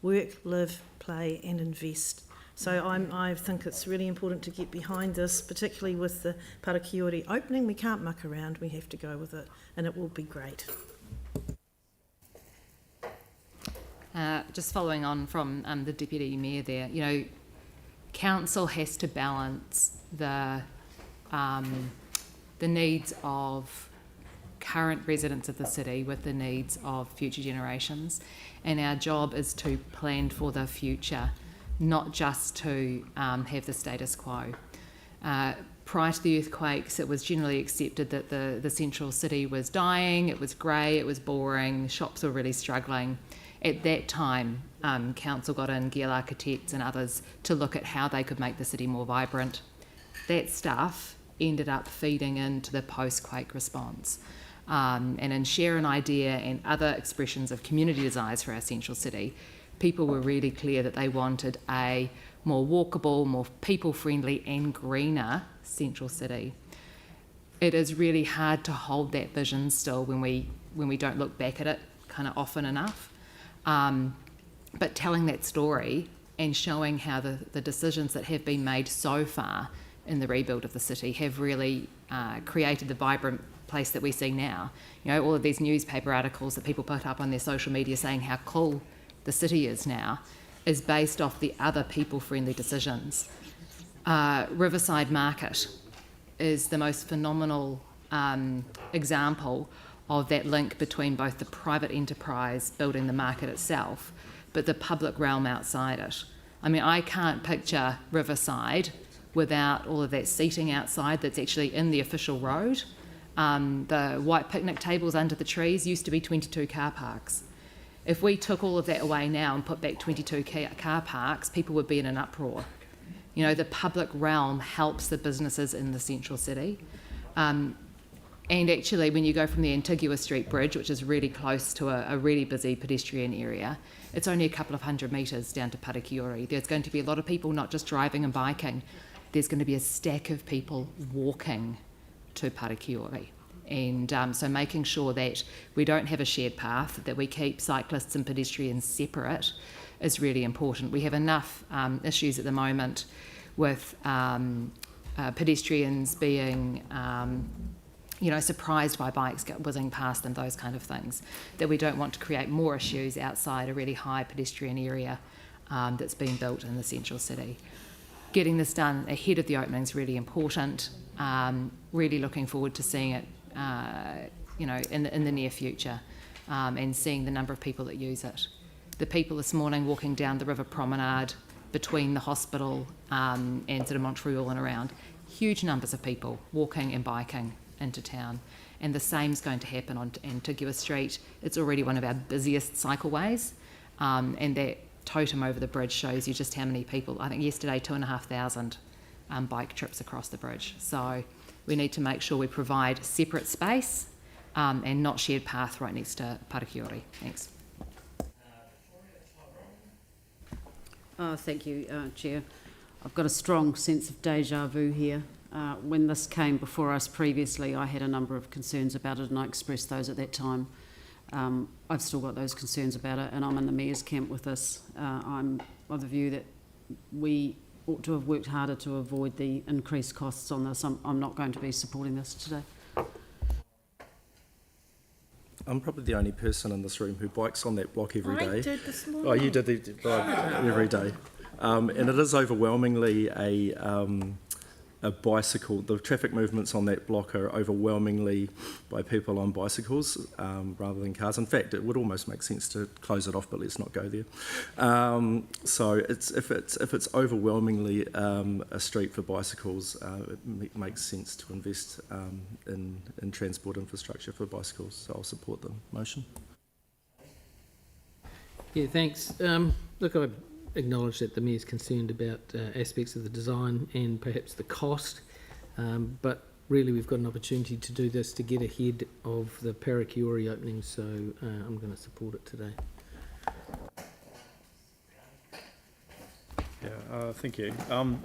[SPEAKER 10] work, live, play and invest. So I think it's really important to get behind this, particularly with the Paracore opening. We can't muck around, we have to go with it, and it will be great.
[SPEAKER 18] Just following on from the Deputy Mayor there, you know, council has to balance the needs of current residents of the city with the needs of future generations, and our job is to plan for the future, not just to have the status quo. Prior to the earthquakes, it was generally accepted that the central city was dying, it was grey, it was boring, shops were really struggling. At that time, council got in Gill Architects and others to look at how they could make the city more vibrant. That stuff ended up feeding into the post-quake response. And in Share an Idea and other expressions of community desires for our central city, people were really clear that they wanted a more walkable, more people-friendly and greener central city. It is really hard to hold that vision still when we don't look back at it kind of often enough. But telling that story and showing how the decisions that have been made so far in the rebuild of the city have really created the vibrant place that we see now. You know, all of these newspaper articles that people put up on their social media saying how cool the city is now is based off the other people-friendly decisions. Riverside Market is the most phenomenal example of that link between both the private enterprise building the market itself, but the public realm outside it. I mean, I can't picture Riverside without all of that seating outside that's actually in the official road. The white picnic tables under the trees used to be 22 car parks. If we took all of that away now and put back 22 car parks, people would be in an uproar. You know, the public realm helps the businesses in the central city. And actually, when you go from the Antigua Street Bridge, which is really close to a really busy pedestrian area, it's only a couple of 100 metres down to Parakiori. There's going to be a lot of people not just driving and biking. There's going to be a stack of people walking to Parakiori. And so making sure that we don't have a shared path, that we keep cyclists and pedestrians separate is really important. We have enough issues at the moment with pedestrians being surprised by bikes whizzing past them, those kind of things, that we don't want to create more issues outside a really high pedestrian area that's being built in the central city. Getting this done ahead of the opening is really important. Really looking forward to seeing it in the near future and seeing the number of people that use it. The people this morning walking down the river promenade between the hospital and sort of Montreal and around, huge numbers of people walking and biking into town. And the same's going to happen on Antigua Street. It's already one of our busiest cycleways, and that totem over the bridge shows you just how many people. I think yesterday 2,500 bike trips across the bridge. So we need to make sure we provide separate space and not shared path right next to Parakiori. Thanks.
[SPEAKER 12] Thank you, Chair. I've got a strong sense of deja vu here. When this came before us previously, I had a number of concerns about it and I expressed those at that time. I've still got those concerns about it and I'm in the Mayor's camp with this. I'm of the view that we ought to have worked harder to avoid the increased costs on this. I'm not going to be supporting this today.
[SPEAKER 7] I'm probably the only person in this room who bikes on that block every day.
[SPEAKER 10] I did this morning.
[SPEAKER 7] Oh, you did every day. And it is overwhelmingly a bicycle. The traffic movements on that block are overwhelmingly by people on bicycles rather than cars. In fact, it would almost make sense to close it off, but let's not go there. So if it's overwhelmingly a street for bicycles, it makes sense to invest in transport infrastructure for bicycles. So I'll support the motion.
[SPEAKER 20] Yeah, thanks. Look, I acknowledge that the Mayor's concerned about aspects of the design and perhaps the cost, but really we've got an opportunity to do this to get ahead of the Parakiori opening, so I'm going to support it today.
[SPEAKER 1] Yeah, thank you. I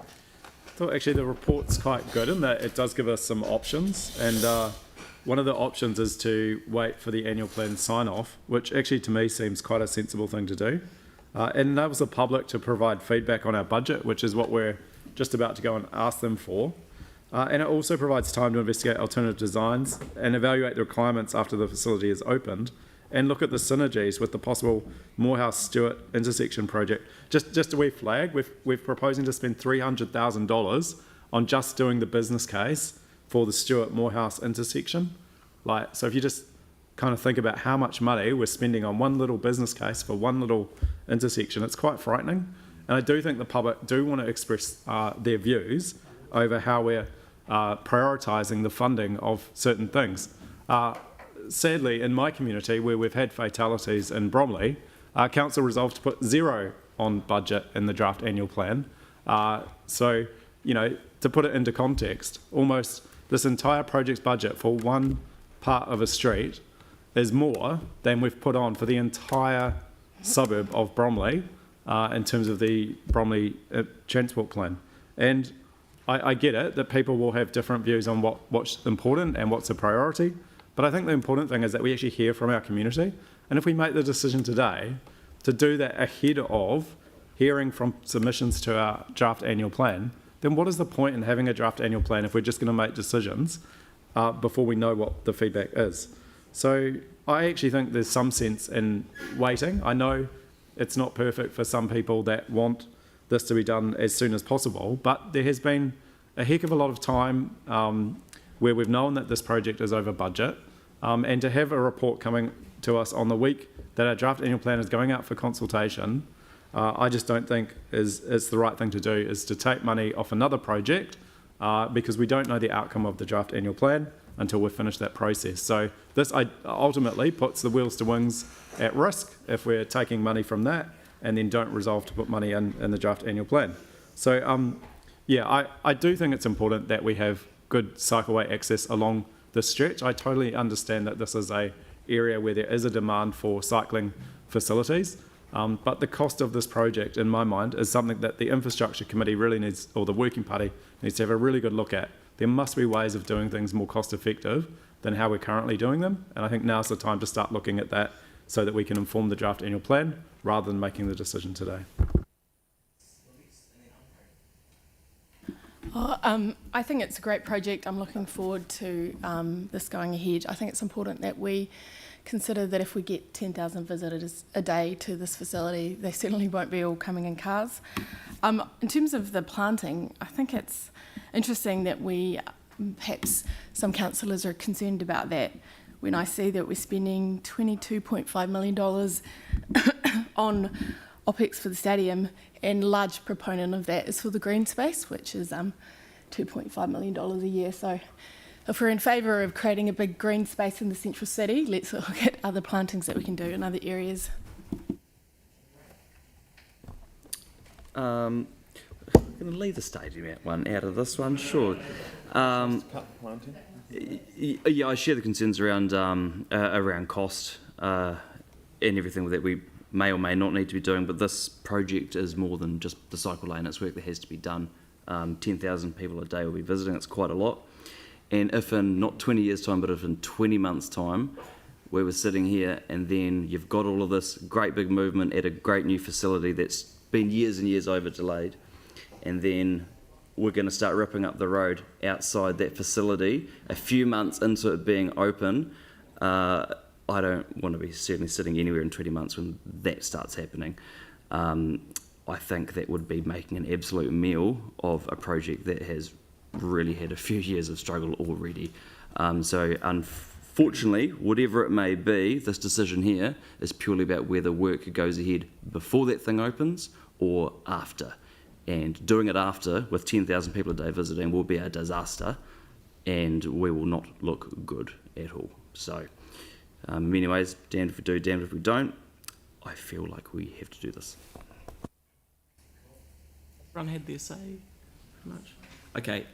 [SPEAKER 1] thought actually the report's quite good in that it does give us some options, and one of the options is to wait for the annual plan sign-off, which actually to me seems quite a sensible thing to do. It enables the public to provide feedback on our budget, which is what we're just about to go and ask them for. And it also provides time to investigate alternative designs and evaluate the requirements after the facility is opened and look at the synergies with the possible Morehouse-Stewart intersection project. Just a wee flag, we're proposing to spend $300,000 on just doing the business case for the Stewart-Morehouse intersection. So if you just kind of think about how much money we're spending on one little business case for one little intersection, it's quite frightening. And I do think the public do want to express their views over how we're prioritising the funding of certain things. Sadly, in my community, where we've had fatalities in Bromley, council resolved to put 0 on budget in the draft annual plan. So to put it into context, almost this entire project's budget for one part of a street is more than we've put on for the entire suburb of Bromley in terms of the Bromley transport plan. And I get it that people will have different views on what's important and what's a priority, but I think the important thing is that we actually hear from our community. And if we make the decision today to do that ahead of hearing from submissions to our draft annual plan, then what is the point in having a draft annual plan if we're just going to make decisions before we know what the feedback is? So I actually think there's some sense in waiting. I know it's not perfect for some people that want this to be done as soon as possible, but there has been a heck of a lot of time where we've known that this project is over budget, and to have a report coming to us on the week that our draft annual plan is going out for consultation, I just don't think it's the right thing to do, is to take money off another project because we don't know the outcome of the draft annual plan until we've finished that process. So this ultimately puts the wheels to wings at risk if we're taking money from that and then don't resolve to put money in the draft annual plan. So I do think it's important that we have good cycleway access along this stretch. I totally understand that this is an area where there is a demand for cycling facilities, but the cost of this project, in my mind, is something that the infrastructure committee really needs, or the working party needs to have a really good look at. There must be ways of doing things more cost effective than how we're currently doing them, and I think now's the time to start looking at that so that we can inform the draft annual plan rather than making the decision today.
[SPEAKER 8] I think it's a great project. I'm looking forward to this going ahead. I think it's important that we consider that if we get 10,000 visitors a day to this facility, they certainly won't be all coming in cars. In terms of the planting, I think it's interesting that perhaps some councillors are concerned about that when I see that we're spending $22.5 million on OPEX for the stadium, and a large proponent of that is for the green space, which is $2.5 million a year. So if we're in favour of creating a big green space in the central city, let's look at other plantings that we can do in other areas.
[SPEAKER 21] I'm going to leave the stadium one out of this one, sure. Yeah, I share the concerns around cost and everything that we may or may not need to be doing, but this project is more than just the cycle lane. It's work that has to be done. 10,000 people a day will be visiting. It's quite a lot. And if in not 20 years' time, but if in 20 months' time, we were sitting here and then you've got all of this great big movement at a great new facility that's been years and years over delayed, and then we're going to start ripping up the road outside that facility a few months into it being open, I don't want to be certainly sitting anywhere in 20 months when that starts happening. I think that would be making an absolute meal of a project that has really had a few years of struggle already. So unfortunately, whatever it may be, this decision here is purely about whether work goes ahead before that thing opens or after. And doing it after, with 10,000 people a day visiting, will be a disaster, and we will not look good at all. So, many ways, damned if we do, damned if we don't. I feel like we have to do this.
[SPEAKER 2] Everyone had their say, pretty much. Okay,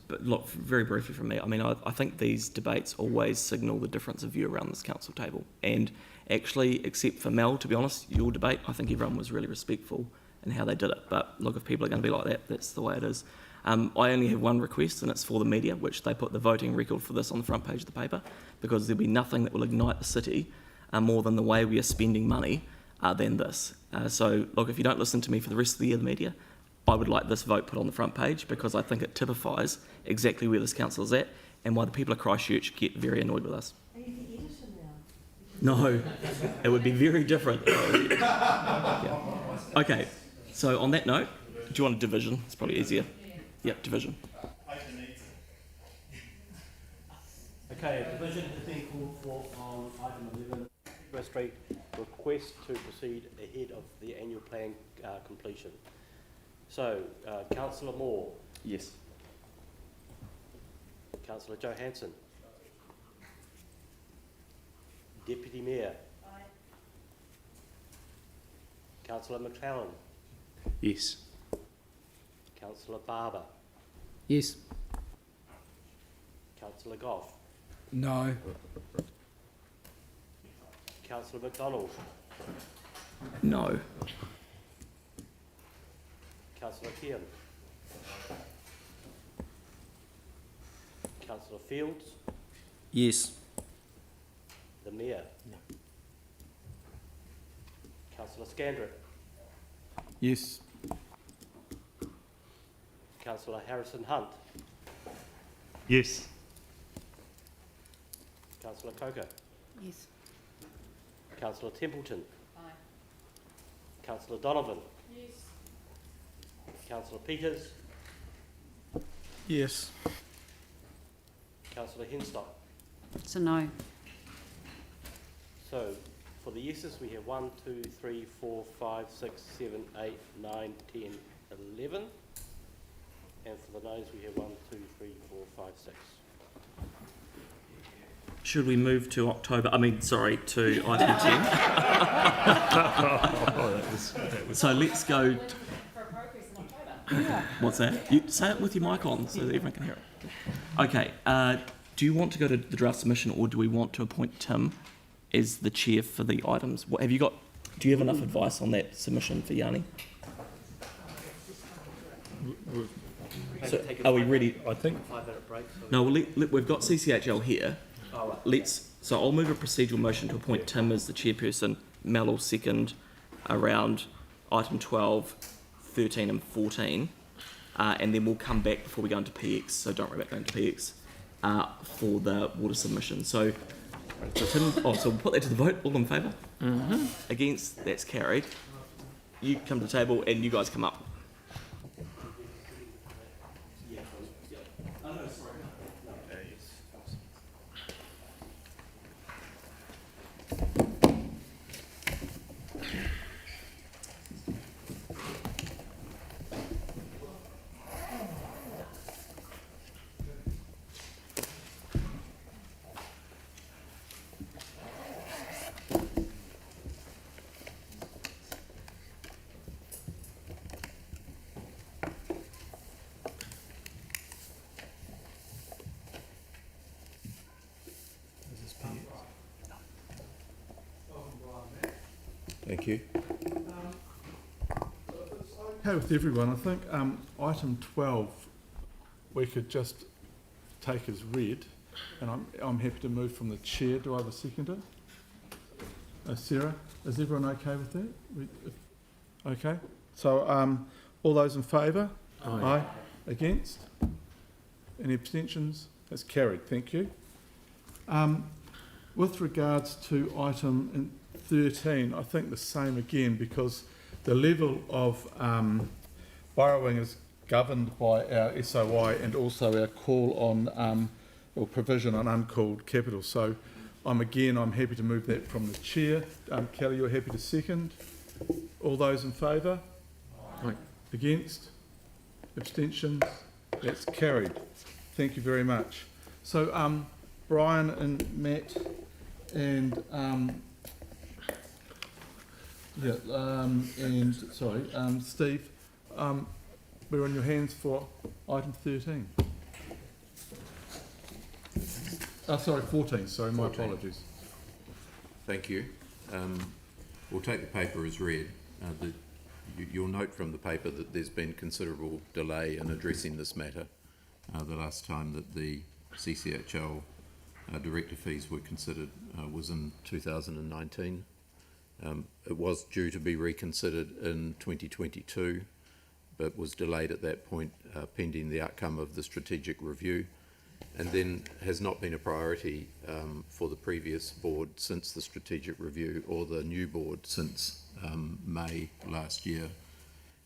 [SPEAKER 2] but look, very briefly from me, I mean, I think these debates always signal the difference of view around this council table. And actually, except for Mel, to be honest, your debate, I think everyone was really respectful in how they did it. But look, if people are going to be like that, that's the way it is. I only have one request, and it's for the media, which they put the voting record for this on the front page of the paper, because there'll be nothing that will ignite the city more than the way we are spending money than this. So, look, if you don't listen to me for the rest of the year, the media, I would like this vote put on the front page, because I think it typifies exactly where this council is at and why the people of Christchurch get very annoyed with us.
[SPEAKER 10] Are you the editor now?
[SPEAKER 2] No, it would be very different. Yeah. Okay, so on that note, do you want a division? It's probably easier. Yep, division.
[SPEAKER 22] Okay, a division has been called for on item 11, River Street, request to proceed ahead of the annual plan completion. So, Councillor Moore.
[SPEAKER 21] Yes.
[SPEAKER 22] Councillor Johansson. Deputy Mayor. Aye. Councillor McClellan.
[SPEAKER 19] Yes.
[SPEAKER 22] Councillor Barber,
[SPEAKER 20] Yes.
[SPEAKER 22] Councillor Goff,
[SPEAKER 1] No.
[SPEAKER 22] Councillor McDonald,
[SPEAKER 2] No.
[SPEAKER 22] Councillor Kean, Councillor Fields,
[SPEAKER 7] Yes.
[SPEAKER 22] the Mayor, Councillor Scandrick,
[SPEAKER 19] Yes.
[SPEAKER 22] Councillor Harrison Hunt,
[SPEAKER 19] Yes.
[SPEAKER 22] Councillor Coker,
[SPEAKER 10] Yes.
[SPEAKER 22] Councillor Templeton, Councillor Donovan, Councillor Peters,
[SPEAKER 19] Yes.
[SPEAKER 22] Councillor Henstock.
[SPEAKER 12] It's a no.
[SPEAKER 22] So, for the yeses, we have 1, 2, 3, 4, 5, 6, 7, 8, 9, 10, 11. And for the noes, we have 1, 2, 3, 4, 5, 6.
[SPEAKER 2] Should we move to to item 10? So let's go. What's that? You say it with your mic on so that everyone can hear it. Okay. Do you want to go to the draft submission, or do we want to appoint Tim as the chair for the items? What have you got? Do you have enough advice on that submission for Yanni? So are we ready?
[SPEAKER 19] I think.
[SPEAKER 22] 5-minute break. So
[SPEAKER 2] No, we've got CCHL here. So I'll move a procedural motion to appoint Tim as the chairperson, Mel will second around item 12, 13 and 14, and then we'll come back before we go into PX, so don't worry about going to PX, for the water submission. So Tim, so we'll put that to the vote. All in favour?
[SPEAKER 17] Mm-hmm.
[SPEAKER 2] Against? That's carried. You come to the table and you guys come up.
[SPEAKER 19] Thank you. Okay with everyone, I think item 12 we could just take as read, and I'm happy to move from the chair. Do I have a seconder? Sarah, is everyone okay with that? Okay. So all those in favour? Aye. Against? Any abstentions? That's carried. Thank you. With regards to item 13, I think the same again, because the level of borrowing is governed by our SOI and also our call on or provision on uncalled capital. So I'm happy to move that from the chair. Kelly, you're happy to second? All those in favour?
[SPEAKER 17] Aye.
[SPEAKER 19] Against? Abstentions? That's carried. Thank you very much. So Brian and Matt and Steve, we're on your hands for item 13. 14, sorry, my apologies.
[SPEAKER 3] Thank you. We'll take the paper as read. You'll note from the paper that there's been considerable delay in addressing this matter. The last time that the CCHL director fees were considered was in 2019. It was due to be reconsidered in 2022, but was delayed at that point pending the outcome of the strategic review, and then has not been a priority for the previous board since the strategic review, or the new board since May last year.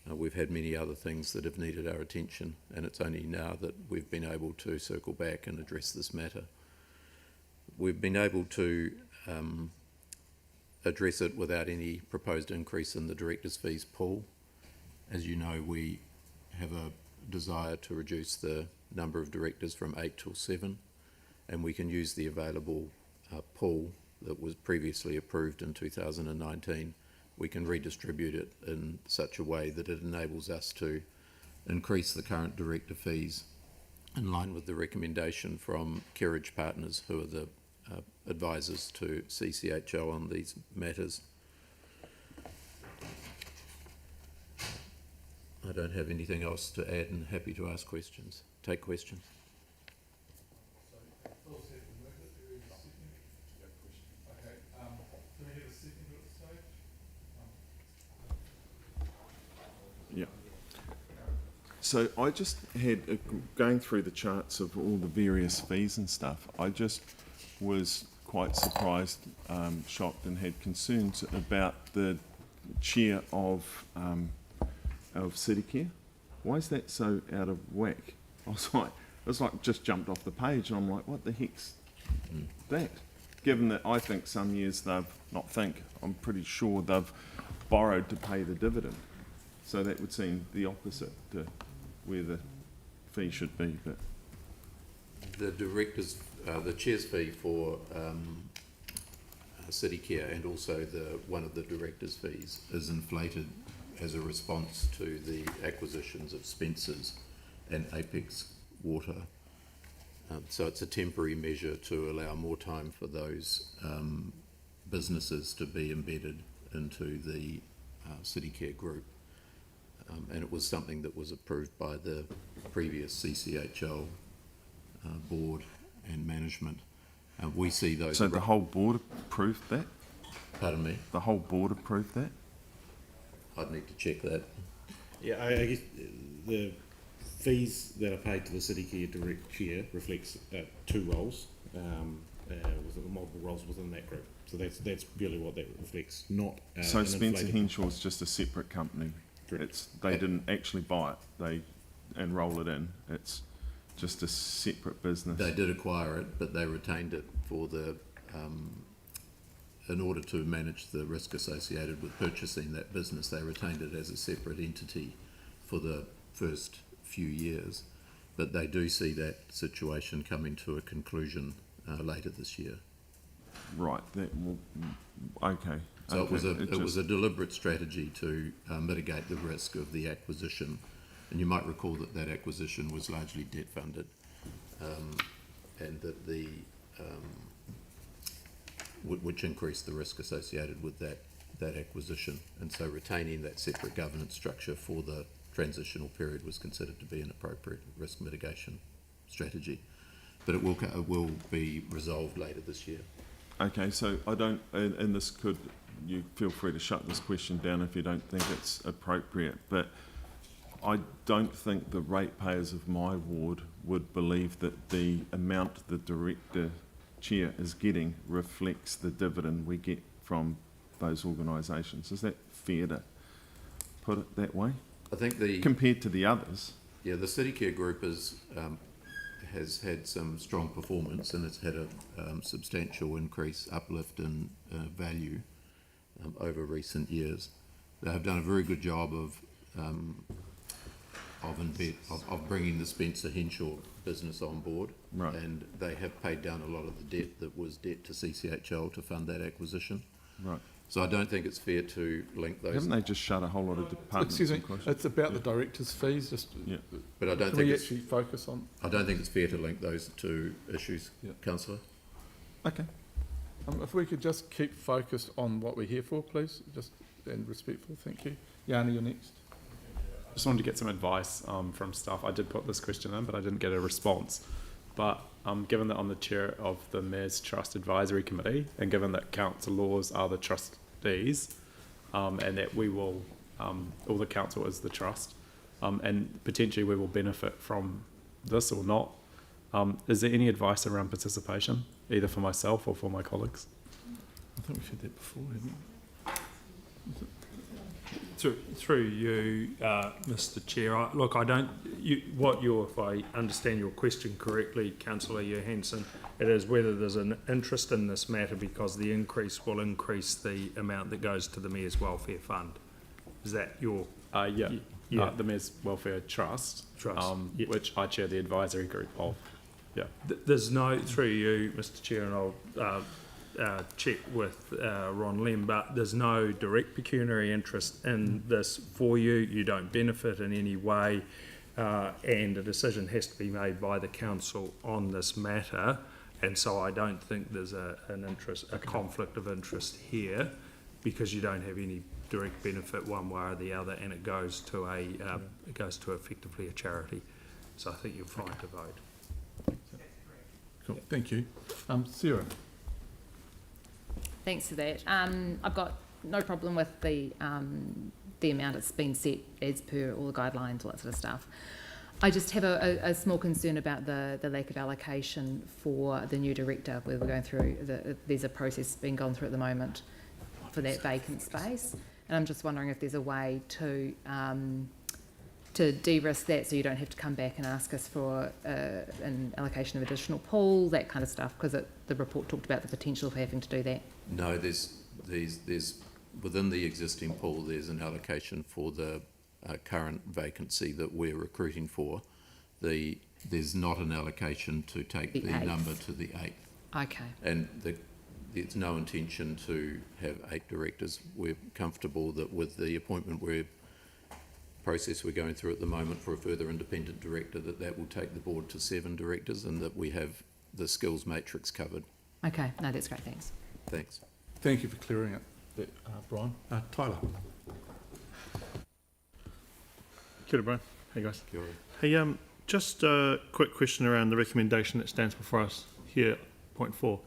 [SPEAKER 3] We've had many other things that have needed our attention, and it's only now that we've been able to circle back and address this matter. We've been able to address it without any proposed increase in the directors' fees pool. As you know, we have a desire to reduce the number of directors from 8 till 7, and we can use the available pool that was previously approved in 2019. We can redistribute it in such a way that it enables us to increase the current director fees in line with the recommendation from Kerridge Partners, who are the advisors to CCHL on these matters. I don't have anything else to add and happy to ask questions. Take questions.
[SPEAKER 6] Yeah. So I just had, going through the charts of all the various fees and stuff, I just was quite surprised, shocked and had concerns about the chair of City Care. Why is that so out of whack? It was like just jumped off the page and I'm like, what the heck's that? Given that I think some years I'm pretty sure they've borrowed to pay the dividend. So that would seem the opposite to where the fee should be. But
[SPEAKER 3] the chair's fee for City Care and also one of the directors' fees is inflated as a response to the acquisitions of Spencer's and Apex Water. So it's a temporary measure to allow more time for those businesses to be embedded into the City Care group. And it was something that was approved by the previous CCHL board and management. We see those...
[SPEAKER 6] So the whole board approved that?
[SPEAKER 3] Pardon me?
[SPEAKER 6] The whole board approved that?
[SPEAKER 3] I'd need to check that.
[SPEAKER 5] Yeah, I guess the fees that are paid to the City Care direct chair reflects two roles, multiple roles within that group. So that's purely what that reflects, not
[SPEAKER 6] so Spencer Henshaw is just a separate company. They didn't actually buy it and roll it in. It's just a separate business.
[SPEAKER 3] They did acquire it, but they retained it for the in order to manage the risk associated with purchasing that business. They retained it as a separate entity for the first few years, but they do see that situation coming to a conclusion later this year.
[SPEAKER 6] Right. Okay.
[SPEAKER 3] So it was a deliberate strategy to mitigate the risk of the acquisition, and you might recall that acquisition was largely debt funded, and that which increased the risk associated with that acquisition, and so retaining that separate governance structure for the transitional period was considered to be an appropriate risk mitigation strategy. But it will be resolved later this year.
[SPEAKER 6] Okay, so I don't, and this could, you feel free to shut this question down if you don't think it's appropriate, but I don't think the ratepayers of my ward would believe that the amount the director chair is getting reflects the dividend we get from those organisations. Is that fair to put it that way?
[SPEAKER 3] I think
[SPEAKER 6] compared to the others.
[SPEAKER 3] Yeah, the City Care group has had some strong performance, and it's had a substantial uplift in value over recent years. They have done a very good job of bringing the Spencer Henshaw business on board,
[SPEAKER 6] right.
[SPEAKER 3] And they have paid down a lot of the debt that was debt to CCHL to fund that acquisition.
[SPEAKER 6] Right.
[SPEAKER 3] So I don't think it's fair to link those.
[SPEAKER 6] Haven't they just shut a whole lot of departments?
[SPEAKER 19] Excuse me, it's about the directors' fees.
[SPEAKER 3] But I don't
[SPEAKER 19] can
[SPEAKER 3] think
[SPEAKER 19] we actually focus on.
[SPEAKER 3] I don't think it's fair to link those two issues, Councillor.
[SPEAKER 6] Okay.
[SPEAKER 19] If we could just keep focused on what we're here for, please, and respectful. Thank you. Yanni, you're next.
[SPEAKER 1] Just wanted to get some advice from staff. I did put this question in, but I didn't get a response. But given that I'm the chair of the Mayor's Trust Advisory Committee, and given that council laws are the trustees, and that we will, all the council is the trust, and potentially we will benefit from this or not, is there any advice around participation, either for myself or for my colleagues?
[SPEAKER 19] I think we've said that before, haven't we?
[SPEAKER 9] Through you, Mr. Chair. If I understand your question correctly, Councillor Johansson, it is whether there's an interest in this matter because the increase will increase the amount that goes to the Mayor's Welfare Fund. Is that your...
[SPEAKER 1] the Mayor's Welfare Trust, which I chair the advisory group of. Yeah.
[SPEAKER 9] There's no, through you, Mr. Chair, and I'll check with Ron Lem, but there's no direct pecuniary interest in this for you. You don't benefit in any way. and a decision has to be made by the council on this matter. And so I don't think there's a conflict of interest here, because you don't have any direct benefit one way or the other, and it goes to effectively a charity. So I think you're fine to vote.
[SPEAKER 19] Cool. Thank you. Sarah.
[SPEAKER 18] Thanks for that. I've got no problem with the amount that's been set as per all the guidelines, all that sort of stuff. I just have a small concern about the lack of allocation for the new director, where we're going through, there's a process being gone through at the moment for that vacant space. And I'm just wondering if there's a way to de-risk that, so you don't have to come back and ask us for an allocation of additional pool, that kind of stuff, because the report talked about the potential of having to do that.
[SPEAKER 3] No, there's within the existing pool, there's an allocation for the current vacancy that we're recruiting for. There's not an allocation to take the number to the 8th.
[SPEAKER 18] Okay.
[SPEAKER 3] And there's no intention to have 8 directors. We're comfortable that with the appointment process we're going through at the moment for a further independent director, that will take the board to 7 directors, and that we have the skills matrix covered.
[SPEAKER 18] Okay, no, that's great, thanks.
[SPEAKER 3] Thanks.
[SPEAKER 19] Thank you for clearing it, Brian. Tyler. Kia ora, Brian. Hey guys.
[SPEAKER 3] Kia ora.
[SPEAKER 19] Hey, just a quick question around the recommendation that stands before us here, point 4.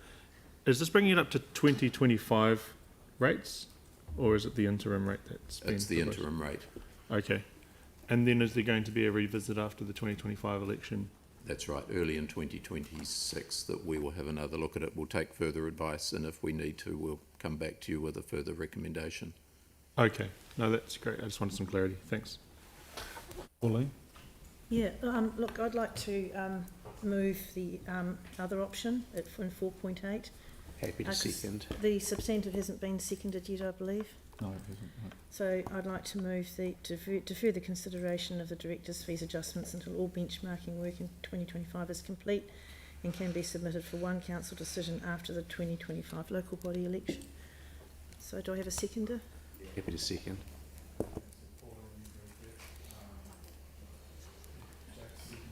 [SPEAKER 19] Is this bringing it up to 2025 rates, or is it the interim rate that's been
[SPEAKER 3] It's the
[SPEAKER 19] proposed?
[SPEAKER 3] interim rate.
[SPEAKER 19] Okay. And then is there going to be a revisit after the 2025 election?
[SPEAKER 3] That's right, early in 2026 that we will have another look at it. We'll take further advice, and if we need to, we'll come back to you with a further recommendation.
[SPEAKER 19] Okay. No, that's great. I just wanted some clarity. Thanks. Pauline?
[SPEAKER 10] Yeah, look, I'd like to move the other option in 4.8.
[SPEAKER 17] Happy to second.
[SPEAKER 10] The substantive hasn't been seconded yet, I believe.
[SPEAKER 19] No, it hasn't. No.
[SPEAKER 10] So I'd like to move to further consideration of the director's fees adjustments until all benchmarking work in 2025 is complete and can be submitted for one council decision after the 2025 local body election. So do I have a seconder?
[SPEAKER 17] Happy to second.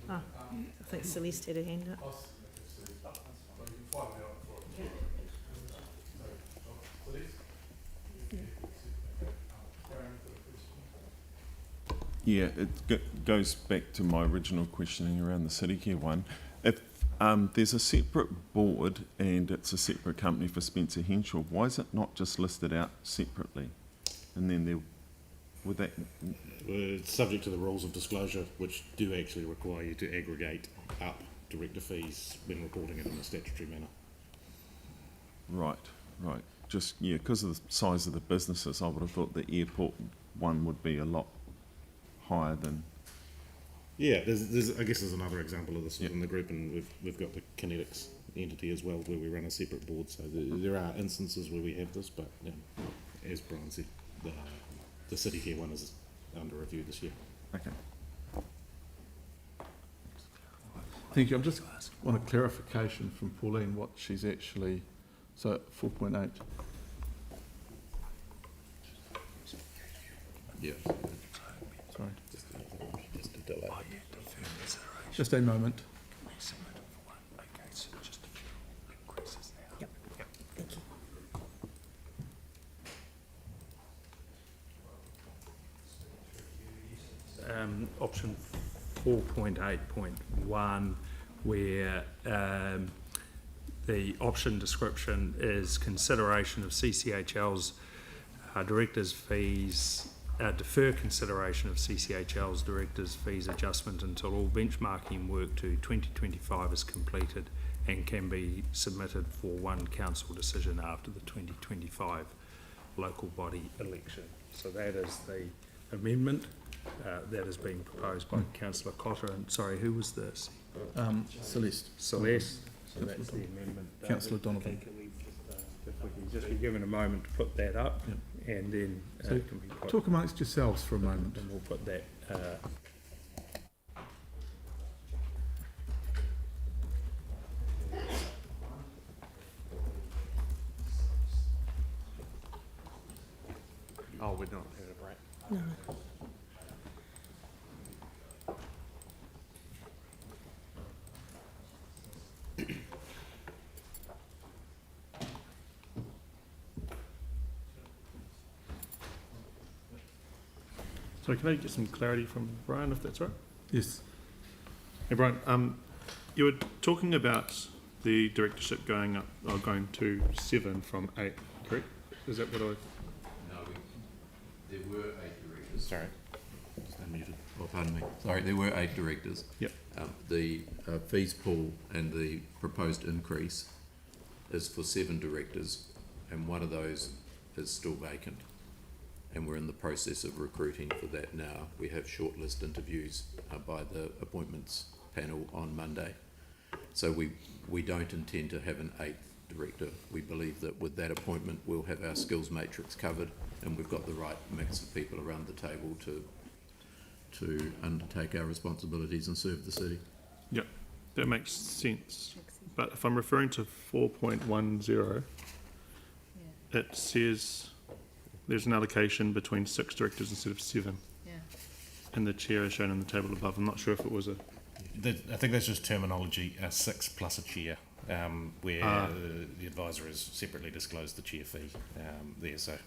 [SPEAKER 10] I think Celeste had a hand up.
[SPEAKER 6] Yeah, it goes back to my original questioning around the city care one. If there's a separate board and it's a separate company for Spencer Henshaw, why is it not just listed out separately? And then would that...
[SPEAKER 5] It's subject to the rules of disclosure, which do actually require you to aggregate up director fees when reporting it in a statutory manner.
[SPEAKER 6] Right. Just, yeah, because of the size of the businesses, I would have thought the airport one would be a lot higher than...
[SPEAKER 5] Yeah, I guess there's another example of this within the group, and we've got the Kinetics entity as well, where we run a separate board. So there are instances where we have this, but as Brian said, the city care one is under review this year.
[SPEAKER 6] Okay.
[SPEAKER 19] Thank you. I just want a clarification from Pauline what she's actually... So 4.8.
[SPEAKER 3] Yeah.
[SPEAKER 19] Sorry.
[SPEAKER 3] Just a delay.
[SPEAKER 19] Just a moment.
[SPEAKER 10] Yep. Thank you.
[SPEAKER 9] Option 4.8.1, where the option description is consideration of CCHL's directors' fees, defer consideration of CCHL's directors' fees adjustment until all benchmarking work to 2025 is completed and can be submitted for one council decision after the 2025 local body election. So that is the amendment that has been proposed by Councillor Cotter. And sorry, who was this?
[SPEAKER 19] Celeste.
[SPEAKER 9] Celeste. So that's the amendment.
[SPEAKER 19] Councillor Donovan.
[SPEAKER 9] If we can just be given a moment to put that up, and then
[SPEAKER 19] So
[SPEAKER 9] it can be put,
[SPEAKER 19] talk amongst yourselves for a moment.
[SPEAKER 9] and we'll put that.
[SPEAKER 17] Oh, we're not having a break.
[SPEAKER 10] No.
[SPEAKER 4] So can I get some clarity from Brian, if that's right?
[SPEAKER 19] Yes.
[SPEAKER 4] Hey, Brian, you were talking about the directorship going up, or going to 7 from 8, correct? Is that what I...
[SPEAKER 3] No, there were 8 directors.
[SPEAKER 5] Sorry. Just unmuted.
[SPEAKER 3] Oh, pardon me. Sorry, there were 8 directors.
[SPEAKER 4] Yep.
[SPEAKER 3] The fees pool and the proposed increase is for 7 directors, and one of those is still vacant. And we're in the process of recruiting for that now. We have shortlist interviews by the appointments panel on Monday. So we don't intend to have an 8th director. We believe that with that appointment we'll have our skills matrix covered, and we've got the right mix of people around the table to undertake our responsibilities and serve the city.
[SPEAKER 4] Yep, that makes sense. But if I'm referring to 4.10, it says there's an allocation between 6 directors instead of 7.
[SPEAKER 18] Yeah.
[SPEAKER 4] And the chair is shown in the table above. I'm not sure if it was a...
[SPEAKER 5] I think that's just terminology, 6 plus a chair, where the advisor has separately disclosed the chair fee there. So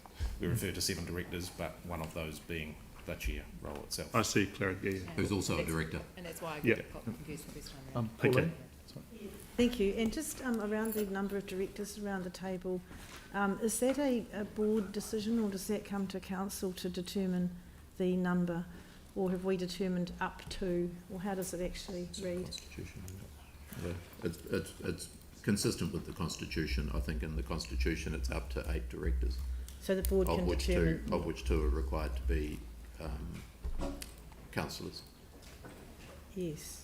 [SPEAKER 5] we refer to 7 directors, but one of those being the chair role itself.
[SPEAKER 4] I see, clarity. Yeah.
[SPEAKER 3] Who's also a director.
[SPEAKER 18] And that's why I
[SPEAKER 4] Yep.
[SPEAKER 18] got confused this time around.
[SPEAKER 4] Okay.
[SPEAKER 10] Thank you. And just around the number of directors around the table, is that a board decision, or does that come to council to determine the number? Or have we determined up to, or how does it actually read?
[SPEAKER 3] Constitution. Yeah. It's consistent with the Constitution. I think in the Constitution it's up to 8 directors.
[SPEAKER 10] So the board can determine...
[SPEAKER 3] Of which 2 are required to be councillors.
[SPEAKER 10] Yes.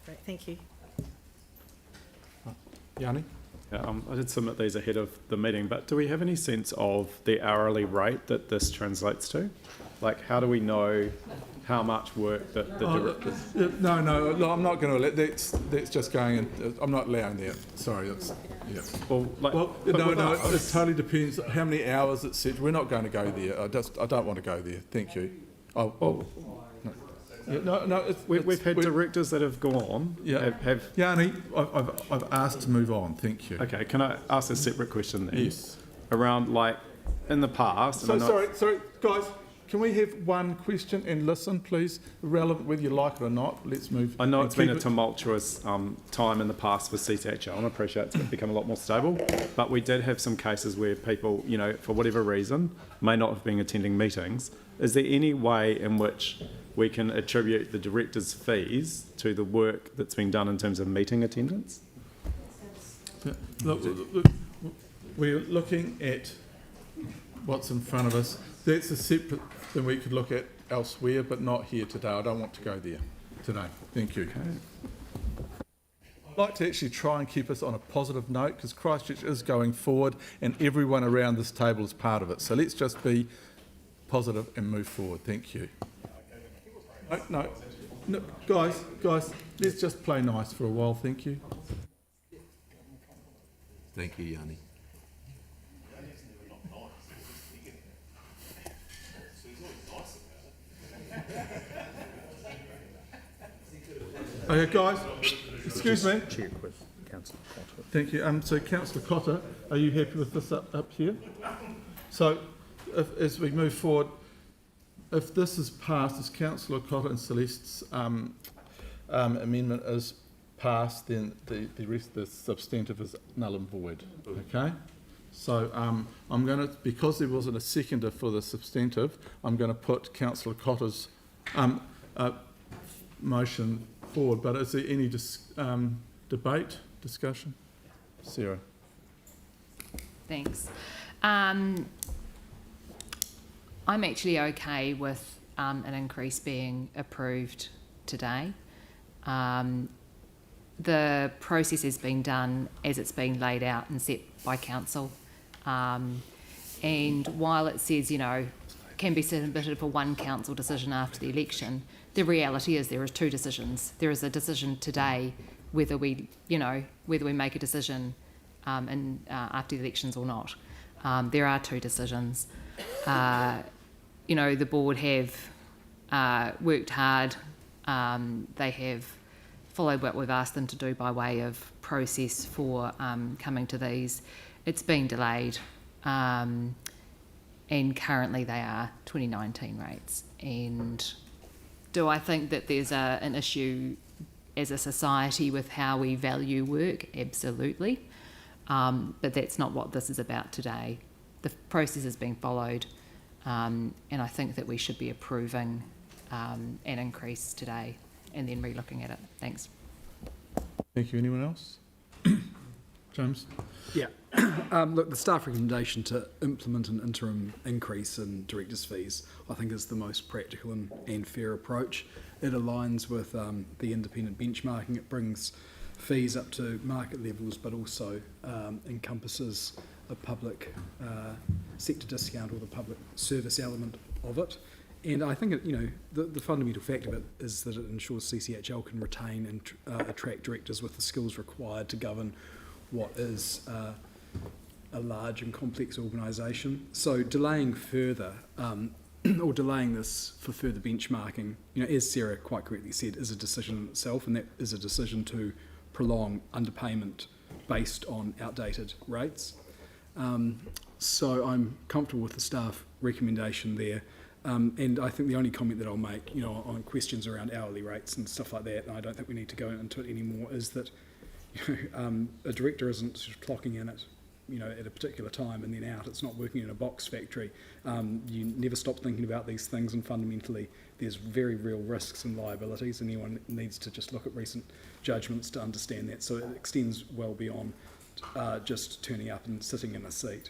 [SPEAKER 10] Great, thank you.
[SPEAKER 19] Yanni?
[SPEAKER 1] Yeah, I did submit these ahead of the meeting, but do we have any sense of the hourly rate that this translates to? Like, how do we know how much work that the directors...
[SPEAKER 19] No, I'm not going to let... That's just going in... I'm not allowing that. Sorry, that's... Yeah.
[SPEAKER 1] Well,
[SPEAKER 19] it totally depends how many hours it's set. We're not going to go there. I don't want to go there. Thank you.
[SPEAKER 1] We've had directors that have gone.
[SPEAKER 19] Yeah. Yanni, I've asked to move on. Thank you.
[SPEAKER 1] Okay, can I ask a separate question then?
[SPEAKER 19] Yes.
[SPEAKER 1] Around, like, in the past...
[SPEAKER 19] Sorry, guys. Can we have one question and listen, please? Relevant whether you like it or not. Let's move.
[SPEAKER 1] I know it's been a tumultuous time in the past with CTHL, and I appreciate it's become a lot more stable, but we did have some cases where people, you know, for whatever reason, may not have been attending meetings. Is there any way in which we can attribute the director's fees to the work that's been done in terms of meeting attendance?
[SPEAKER 19] Look, we're looking at what's in front of us. That's a separate thing we could look at elsewhere, but not here today. I don't want to go there today. Thank you. Okay. I'd like to actually try and keep us on a positive note, because Christchurch is going forward and everyone around this table is part of it. So let's just be positive and move forward. Thank you. No, guys, let's just play nice for a while. Thank you.
[SPEAKER 3] Thank you, Yanni.
[SPEAKER 19] Okay, guys, excuse me.
[SPEAKER 9] Check with Councillor Cotter.
[SPEAKER 19] Thank you. So, Councillor Cotter, are you happy with this up here? So, as we move forward, if this is passed, as Councillor Cotter and Celeste's amendment is passed, then the rest, the substantive is null and void. Okay. So I'm going to, because there wasn't a seconder for the substantive, I'm going to put Councillor Cotter's motion forward. But is there any debate, discussion? Sarah.
[SPEAKER 18] Thanks. I'm actually okay with an increase being approved today. The process has been done as it's been laid out and set by council. And while it says, you know, can be submitted for one council decision after the election, the reality is there are 2 decisions. There is a decision today whether we make a decision after the elections or not. There are 2 decisions. You know, the board have worked hard. They have followed what we've asked them to do by way of process for coming to these. It's been delayed. And and currently they are 2019 rates. And do I think that there's an issue as a society with how we value work? Absolutely. But that's not what this is about today. The process is being followed, and I think that we should be approving an increase today and then re-looking at it. Thanks.
[SPEAKER 19] Thank you. Anyone else? James?
[SPEAKER 13] Yeah. Look, the staff recommendation to implement an interim increase in directors' fees, I think, is the most practical and fair approach. It aligns with the independent benchmarking. It brings fees up to market levels, but also encompasses a public sector discount or the public service element of it. And I think, the fundamental fact of it is that it ensures CCHL can retain and attract directors with the skills required to govern what is a large and complex organisation. So delaying further, or delaying this for further benchmarking, as Sarah quite correctly said, is a decision in itself, and that is a decision to prolong underpayment based on outdated rates. So I'm comfortable with the staff recommendation there. And I think the only comment that I'll make, on questions around hourly rates and stuff like that, and I don't think we need to go into it anymore, is that a director isn't sort of clocking in at a particular time and then out. It's not working in a box factory. You never stop thinking about these things, and fundamentally there's very real risks and liabilities. Anyone needs to just look at recent judgments to understand that. So it extends well beyond just turning up and sitting in a seat.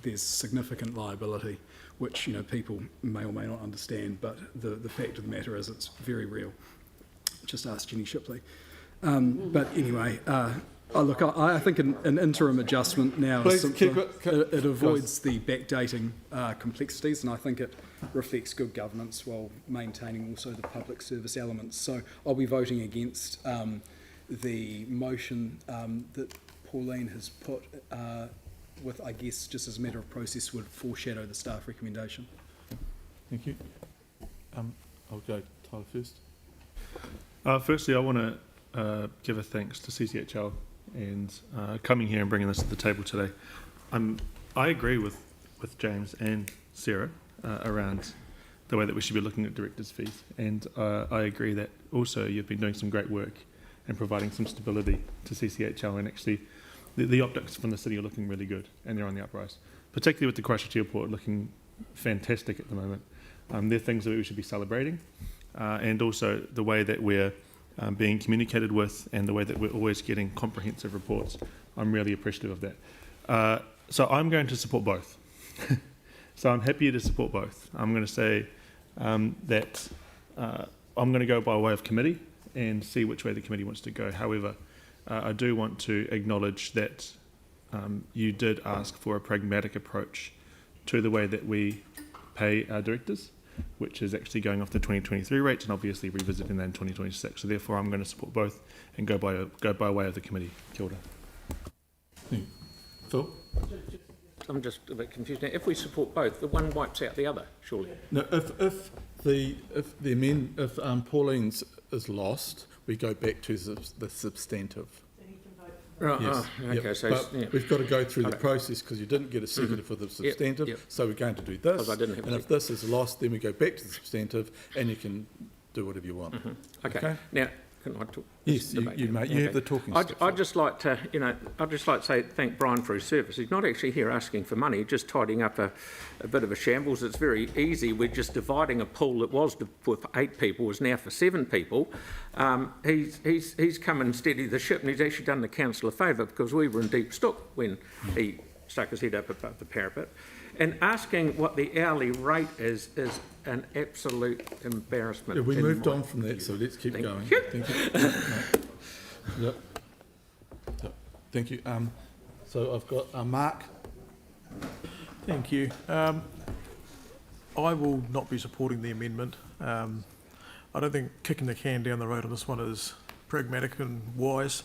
[SPEAKER 13] There's significant liability, which people may or may not understand, but the fact of the matter is it's very real. Just ask Jenny Shipley. But anyway, look, I think an interim adjustment now is it avoids the backdating complexities, and I think it reflects good governance while maintaining also the public service elements. So I'll be voting against the motion that Pauline has put with, I guess, just as a matter of process, would foreshadow the staff recommendation.
[SPEAKER 19] Thank you. I'll go Tyler first.
[SPEAKER 4] Firstly, I want to give a thanks to CCHL and coming here and bringing this to the table today. I agree with James and Sarah around the way that we should be looking at directors' fees, and I agree that also you've been doing some great work and providing some stability to CCHL, and actually the optics from the city are looking really good and they're on the uprise, particularly with the Christchurch Airport looking fantastic at the moment. They're things that we should be celebrating, and also the way that we're being communicated with and the way that we're always getting comprehensive reports. I'm really appreciative of that. So I'm going to support both. So I'm happy to support both. I'm going to say that I'm going to go by way of committee and see which way the committee wants to go. However, I do want to acknowledge that you did ask for a pragmatic approach to the way that we pay our directors, which is actually going off the 2023 rates and obviously revisiting that in 2026. So therefore, I'm going to support both and go by way of the committee. Kia ora.
[SPEAKER 19] Phil?
[SPEAKER 17] I'm just a bit confused now. If we support both, the one wipes out the other, surely.
[SPEAKER 19] No, if Pauline's is lost, we go back to the substantive.
[SPEAKER 17] Right.
[SPEAKER 19] Yes.
[SPEAKER 17] Okay. So
[SPEAKER 19] but we've got to go through the process because you didn't get a seconder for the substantive. So we're going to do this. And if this is lost, then we go back to the substantive, and you can do whatever you want.
[SPEAKER 17] Okay. Now, can I talk?
[SPEAKER 19] Yes, you mate. You have the talking stick.
[SPEAKER 17] I'd just like to, say thank Brian for his service. He's not actually here asking for money, just tidying up a bit of a shambles. It's very easy. We're just dividing a pool that was for 8 people, is now for 7 people. He's come and steadied the ship, and he's actually done the council a favour because we were in deep stook when he stuck his head up above the parapet. And asking what the hourly rate is an absolute embarrassment.
[SPEAKER 19] Yeah, we moved on from that, so let's keep going. Thank you. Yep. Thank you. So I've got Mark.
[SPEAKER 16] Thank you. I will not be supporting the amendment. I don't think kicking the can down the road on this one is pragmatic and wise.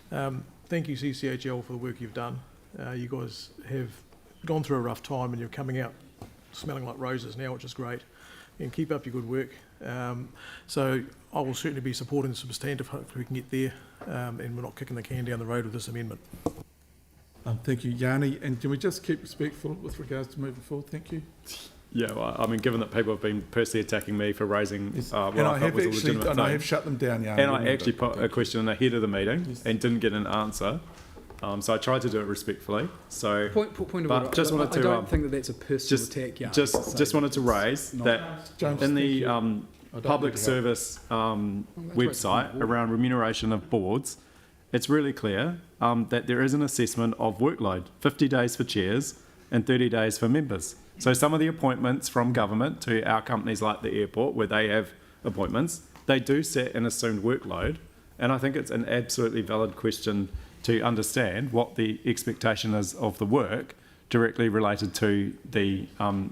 [SPEAKER 16] Thank you, CCHL, for the work you've done. You guys have gone through a rough time and you're coming out smelling like roses now, which is great. And keep up your good work. So I will certainly be supporting the substantive. Hopefully we can get there and we're not kicking the can down the road with this amendment.
[SPEAKER 19] Thank you, Yanni. And can we just keep respectful with regards to moving forward? Thank you.
[SPEAKER 1] Yeah, well, I mean, given that people have been personally attacking me for raising what
[SPEAKER 19] and
[SPEAKER 1] I thought was a legitimate
[SPEAKER 19] and I
[SPEAKER 1] thing,
[SPEAKER 19] have shut them down, Yanni.
[SPEAKER 1] and I actually put a question ahead of the meeting and didn't get an answer. So I tried to do it respectfully. So,
[SPEAKER 13] Point of
[SPEAKER 1] but
[SPEAKER 13] order.
[SPEAKER 1] just wanted to,
[SPEAKER 13] I don't think that that's a personal attack. Yeah,
[SPEAKER 1] just wanted to raise that
[SPEAKER 19] James,
[SPEAKER 1] in the public
[SPEAKER 19] need to
[SPEAKER 1] service website around remuneration of boards, it's really clear that there is an assessment of workload, 50 days for chairs and 30 days for members. So some of the appointments from government to our companies like the airport, where they have appointments, they do set an assumed workload. And I think it's an absolutely valid question to understand what the expectation is of the work directly related to the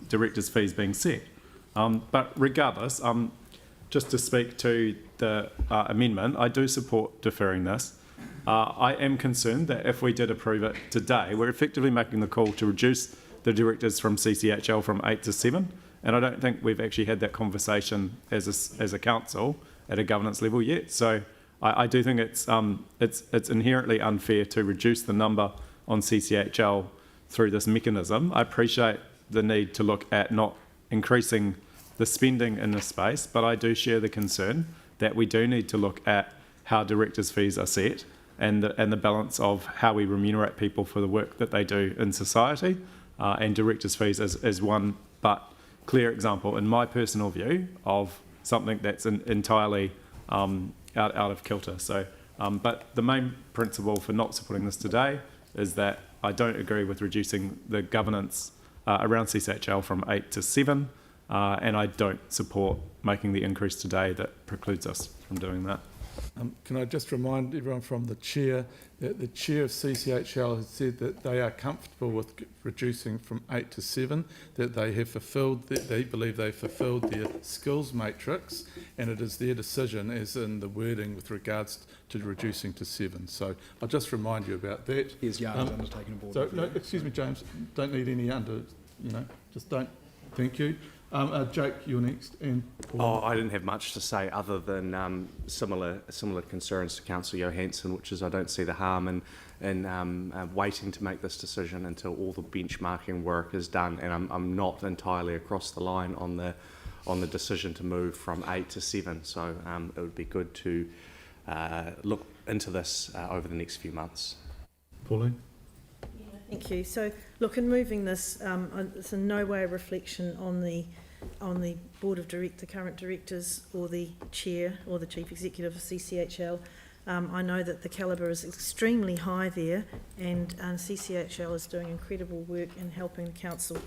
[SPEAKER 1] directors' fees being set. But regardless, just to speak to the amendment, I do support deferring this. I am concerned that if we did approve it today, we're effectively making the call to reduce the directors from CCHL from 8 to 7, and I don't think we've actually had that conversation as a council at a governance level yet. So I do think it's inherently unfair to reduce the number on CCHL through this mechanism. I appreciate the need to look at not increasing the spending in this space, but I do share the concern that we do need to look at how directors' fees are set and the balance of how we remunerate people for the work that they do in society. And directors' fees as one but clear example, in my personal view, of something that's entirely out of kilter. So, but the main principle for not supporting this today is that I don't agree with reducing the governance around CCHL from 8 to 7, and I don't support making the increase today that precludes us from doing that.
[SPEAKER 19] Can I just remind everyone from the chair that the chair of CCHL has said that they are comfortable with reducing from 8 to 7, that they have fulfilled, that they believe they've fulfilled their skills matrix, and it is their decision as in the wording with regards to reducing to 7. So I'll just remind you about that.
[SPEAKER 13] Here's Yarn's undertaking a board
[SPEAKER 19] So,
[SPEAKER 13] review.
[SPEAKER 19] no, excuse me, James, don't need any just don't. Thank you. Jake, you're next. And Paul.
[SPEAKER 11] I didn't have much to say other than similar concerns to Councillor Johansson, which is I don't see the harm in waiting to make this decision until all the benchmarking work is done, and I'm not entirely across the line on the decision to move from 8 to 7. So it would be good to look into this over the next few months.
[SPEAKER 19] Pauline.
[SPEAKER 10] Thank you. So, look, in moving this, it's in no way a reflection on the board of the current directors or the chair or the chief executive of CCHL. I know that the calibre is extremely high there, and CCHL is doing incredible work in helping the council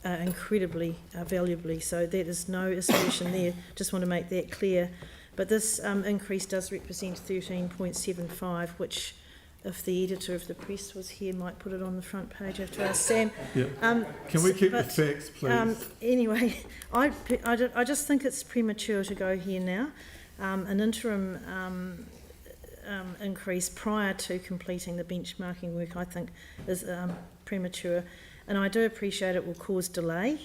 [SPEAKER 10] incredibly valuably. So that is no assertion there. Just want to make that clear. But this increase does represent 13.75, which, if the editor of the press was here, might put it on the front page. I have to ask Sam.
[SPEAKER 19] Yeah. Can we keep the facts, please?
[SPEAKER 10] Anyway, I just think it's premature to go here now. An interim increase prior to completing the benchmarking work, I think, is premature. And I do appreciate it will cause delay.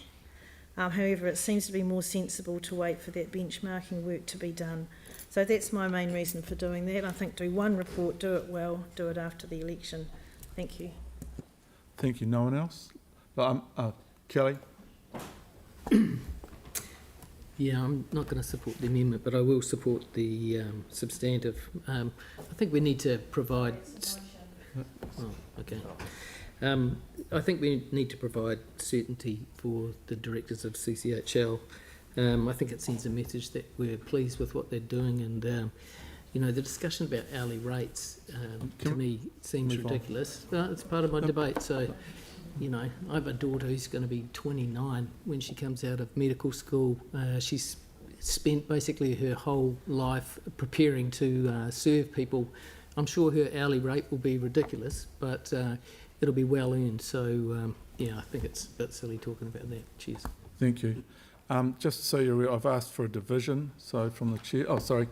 [SPEAKER 10] However, it seems to be more sensible to wait for that benchmarking work to be done. So that's my main reason for doing that. I think do one report, do it well, do it after the election. Thank you.
[SPEAKER 19] Thank you. No one else? Kelly?
[SPEAKER 20] Yeah, I'm not going to support the amendment, but I will support the substantive. I think we need to provide... Oh, okay. I think we need to provide certainty for the directors of CCHL. I think it sends a message that we're pleased with what they're doing, and the discussion about hourly rates to me seems ridiculous. Well, it's part of my debate. So, I have a daughter who's going to be 29 when she comes out of medical school. She's spent basically her whole life preparing to serve people. I'm sure her hourly rate will be ridiculous, but it'll be well earned. So, I think it's a bit silly talking about that. Cheers.
[SPEAKER 19] Thank you. Just so you're aware, I've asked for a division, so from the chair. Oh, sorry.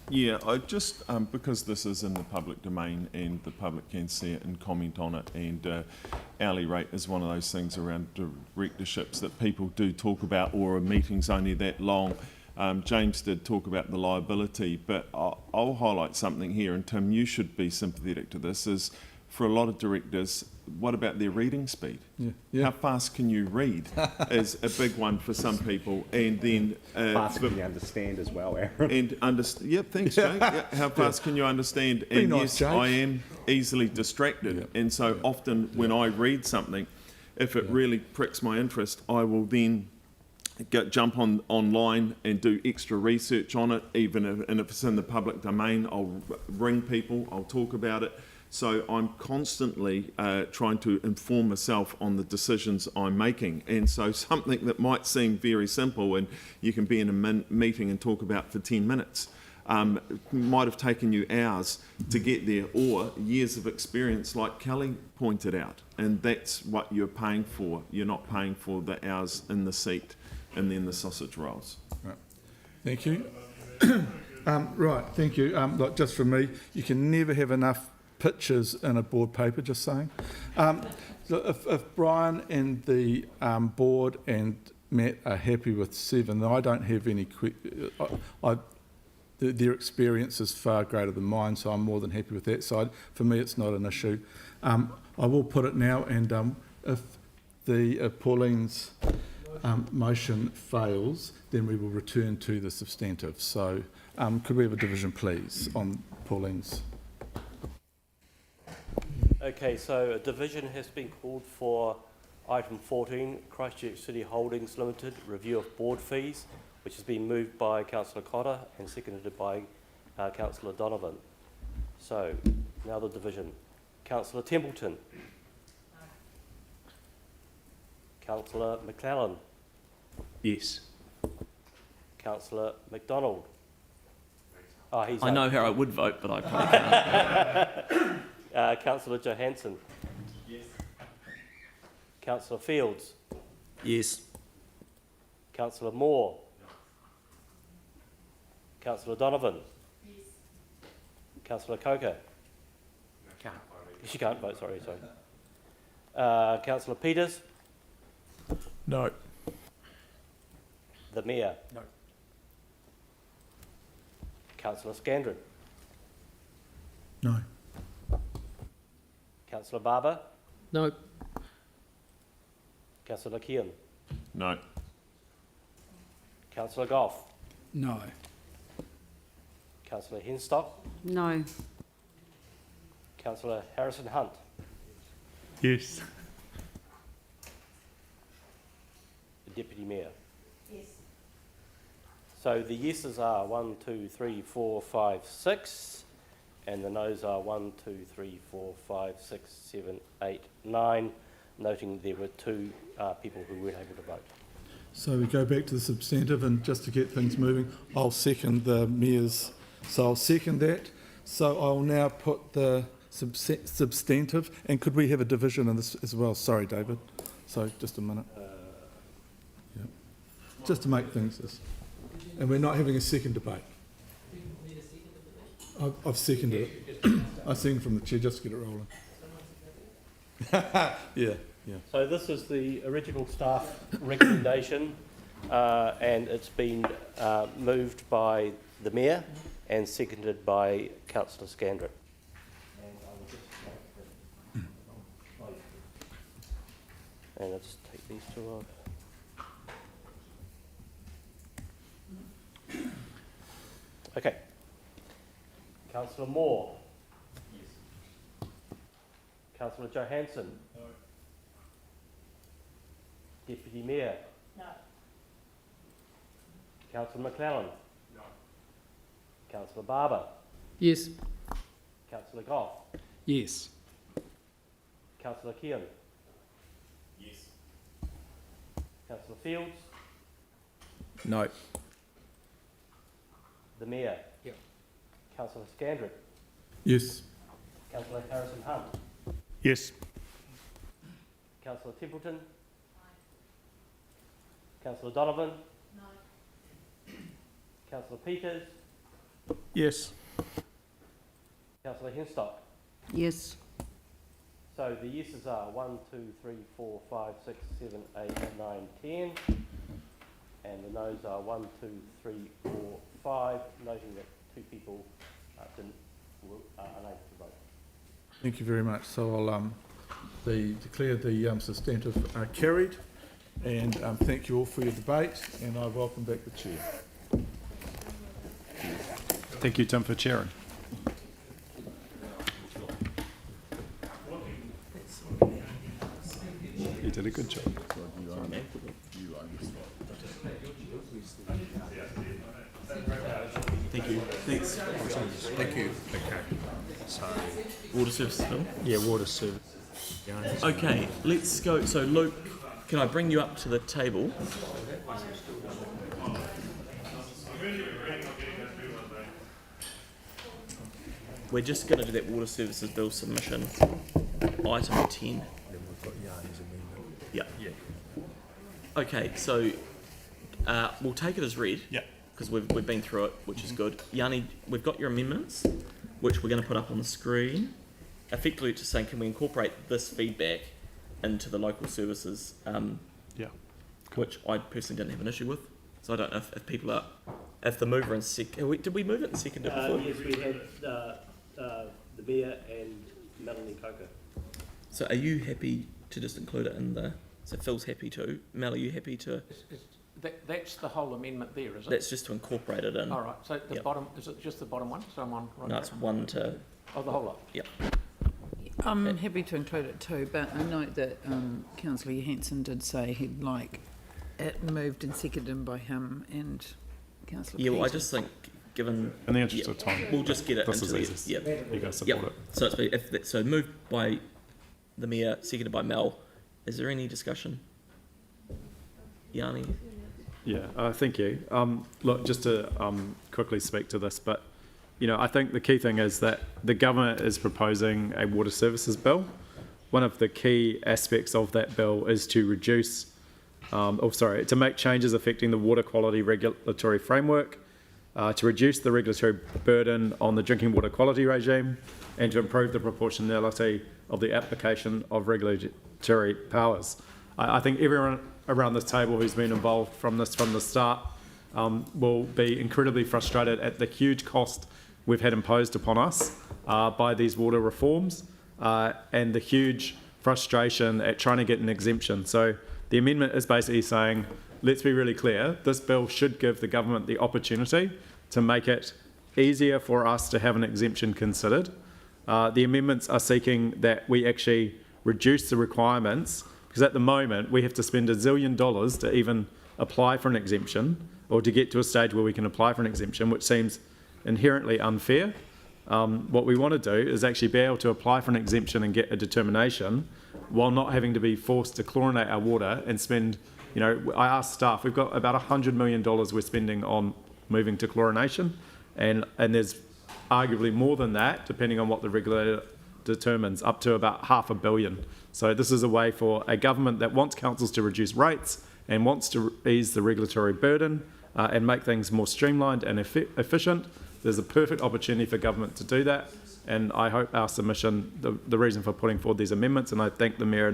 [SPEAKER 6] Yeah, I just, because this is in the public domain and the public can see it and comment on it, and hourly rate is one of those things around directorships that people do talk about, or a meeting's only that long. James did talk about the liability, but I'll highlight something here, and Tim, you should be sympathetic to this, is for a lot of directors, what about their reading speed? How fast can you read is a big one for some people. And then
[SPEAKER 11] fast can you understand as well, Aaron?
[SPEAKER 6] And thanks, Jake. Yeah. How fast can you understand? And
[SPEAKER 19] nice,
[SPEAKER 6] yes,
[SPEAKER 19] Jake.
[SPEAKER 6] I am easily distracted. And so often when I read something, if it really pricks my interest, I will then jump online and do extra research on it. Even if it's in the public domain, I'll ring people, I'll talk about it. So I'm constantly trying to inform myself on the decisions I'm making. And so something that might seem very simple and you can be in a meeting and talk about for 10 minutes might have taken you hours to get there, or years of experience like Kelly pointed out. And that's what you're paying for. You're not paying for the hours in the seat and then the sausage rolls.
[SPEAKER 19] Right. Thank you. Right, thank you. Look, just from me, you can never have enough pictures in a board paper, just saying. So if Brian and the board and Matt are happy with 7, then I don't have any their experience is far greater than mine, so I'm more than happy with that side. For me, it's not an issue. I will put it now, and if Pauline's motion fails, then we will return to the substantive. So could we have a division, please, on Pauline's?
[SPEAKER 22] Okay, so a division has been called for item 14, Christchurch City Holdings Limited, review of board fees, which has been moved by Councillor Cotter and seconded by Councillor Donovan. So, now the division. Councillor Templeton. Councillor McClellan.
[SPEAKER 2] Yes.
[SPEAKER 22] Councillor McDonald. Oh, he's
[SPEAKER 2] I know how I would vote, but I probably can't.
[SPEAKER 22] Councillor Johansson.
[SPEAKER 2] Yes.
[SPEAKER 22] Councillor Fields.
[SPEAKER 7] Yes.
[SPEAKER 22] Councillor Moore. Councillor Donovan. Yes. Councillor Coker.
[SPEAKER 11] Can't.
[SPEAKER 22] She can't vote, sorry. Councillor Peters.
[SPEAKER 16] No.
[SPEAKER 22] The Mayor.
[SPEAKER 11] No.
[SPEAKER 22] Councillor Scandron.
[SPEAKER 19] No.
[SPEAKER 22] Councillor Barber.
[SPEAKER 20] No.
[SPEAKER 22] Councillor Kean.
[SPEAKER 6] No.
[SPEAKER 22] Councillor Goff.
[SPEAKER 13] No.
[SPEAKER 22] Councillor Henstock.
[SPEAKER 12] No.
[SPEAKER 22] Councillor Harrison Hunt.
[SPEAKER 19] Yes.
[SPEAKER 22] The Deputy Mayor. Yes. So the yeses are 1, 2, 3, 4, 5, 6, and the noes are 1, 2, 3, 4, 5, 6, 7, 8, 9, noting there were 2 people who weren't able to vote.
[SPEAKER 19] So we go back to the substantive, and just to get things moving, I'll second the Mayor's. So I'll second that. So I'll now put the substantive, and could we have a division in this as well? Sorry, David. So just a minute. Yeah. Just to make things, and we're not having a second debate. I've seconded it. I seconded from the chair just to get it rolling. Yeah.
[SPEAKER 22] So this is the original staff recommendation, and it's been moved by the Mayor and seconded by Councillor Scandron. And I'll just take these 2 off. Okay. Councillor Moore. Yes. Councillor Johansson. No. Deputy Mayor. No. Councillor McClellan. No. Councillor Barber.
[SPEAKER 20] Yes.
[SPEAKER 22] Councillor Goff.
[SPEAKER 13] Yes.
[SPEAKER 22] Councillor Kean.
[SPEAKER 11] Yes.
[SPEAKER 22] Councillor Fields.
[SPEAKER 7] No.
[SPEAKER 22] The Mayor.
[SPEAKER 11] Yep.
[SPEAKER 22] Councillor Scandron.
[SPEAKER 19] Yes.
[SPEAKER 22] Councillor Harrison Hunt.
[SPEAKER 19] Yes.
[SPEAKER 22] Councillor Templeton. Councillor Donovan. No. Councillor Peters.
[SPEAKER 19] Yes.
[SPEAKER 22] Councillor Henstock.
[SPEAKER 12] Yes.
[SPEAKER 22] So the yeses are 1, 2, 3, 4, 5, 6, 7, 8, 9, 10. And the noes are 1, 2, 3, 4, 5, noting that 2 people were unable to vote.
[SPEAKER 19] Thank you very much. So I'll declare the substantive carried, and thank you all for your debate, and I welcome back the chair.
[SPEAKER 1] Thank you, Tim, for chairing. You did a good job.
[SPEAKER 2] Thank you. Thanks.
[SPEAKER 3] Thank you.
[SPEAKER 9] Okay. So,
[SPEAKER 2] Water services bill?
[SPEAKER 9] yeah, water service.
[SPEAKER 2] Okay, let's go. So, Luke, can I bring you up to the table? We're just going to do that water services bill submission, item 10. Yeah. Okay, so we'll take it as read.
[SPEAKER 4] Yeah.
[SPEAKER 2] Because we've been through it, which is good. Yanni, we've got your amendments, which we're going to put up on the screen. Effectively, just saying, can we incorporate this feedback into the local services?
[SPEAKER 4] Yeah.
[SPEAKER 2] Which I personally didn't have an issue with. So I don't know if people are, if the mover and second, did we move it and second it before?
[SPEAKER 22] Yes, we had the mayor and Melanie Coker.
[SPEAKER 2] So are you happy to just include it in the? So Phil's happy to. Mel, are you happy to?
[SPEAKER 17] That's the whole amendment there, is it?
[SPEAKER 2] That's just to incorporate it in.
[SPEAKER 17] All right, so the
[SPEAKER 2] Yep.
[SPEAKER 17] bottom, is it just the bottom one? So I'm on right
[SPEAKER 2] No,
[SPEAKER 17] now.
[SPEAKER 2] it's 1 to.
[SPEAKER 17] Oh, the whole lot?
[SPEAKER 2] Yep.
[SPEAKER 14] I'm happy to include it too, but I note that Councillor Johansson did say he'd like it moved and seconded by him and Councillor
[SPEAKER 2] Yeah, well, I
[SPEAKER 14] Peters.
[SPEAKER 2] just think, given
[SPEAKER 1] In the interest of time,
[SPEAKER 2] we'll just get it
[SPEAKER 1] this
[SPEAKER 2] into
[SPEAKER 1] is
[SPEAKER 2] the
[SPEAKER 1] easy.
[SPEAKER 2] yep.
[SPEAKER 1] You guys support it.
[SPEAKER 2] So it's so moved by the mayor, seconded by Mel. Is there any discussion? Yanni?
[SPEAKER 1] Yeah, thank you. Look, just to quickly speak to this, but I think the key thing is that the government is proposing a water services bill. One of the key aspects of that bill is to reduce, to make changes affecting the water quality regulatory framework, to reduce the regulatory burden on the drinking water quality regime, and to improve the proportionality of the application of regulatory powers. I think everyone around this table who's been involved from the start will be incredibly frustrated at the huge cost we've had imposed upon us by these water reforms and the huge frustration at trying to get an exemption. So the amendment is basically saying, let's be really clear, this bill should give the government the opportunity to make it easier for us to have an exemption considered. The amendments are seeking that we actually reduce the requirements, because at the moment we have to spend $1 zillion to even apply for an exemption, or to get to a stage where we can apply for an exemption, which seems inherently unfair. What we want to do is actually be able to apply for an exemption and get a determination while not having to be forced to chlorinate our water and spend, I asked staff, we've got about $100 million we're spending on moving to chlorination, and there's arguably more than that, depending on what the regulator determines, up to about $500 million. So this is a way for a government that wants councils to reduce rates and wants to ease the regulatory burden and make things more streamlined and efficient. There's a perfect opportunity for government to do that, and I hope our submission, the reason for putting forward these amendments, and I thank the Mayor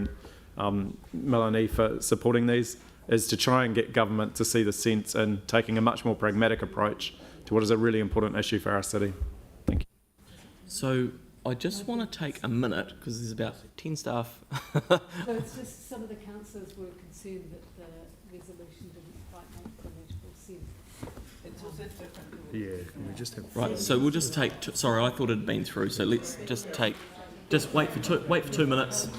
[SPEAKER 1] and Melanie for supporting these, is to try and get government to see the sense in taking a much more pragmatic approach to what is a really important issue for our city. Thank you.
[SPEAKER 2] So I just want to take a minute, because there's about 10 staff.
[SPEAKER 12] So it's just some of the councillors were concerned that the resolution didn't quite make grammatical sense.
[SPEAKER 4] Yeah, can we just have...
[SPEAKER 2] Right, so we'll just take, sorry, I thought it had been through, so let's just wait for 2 minutes.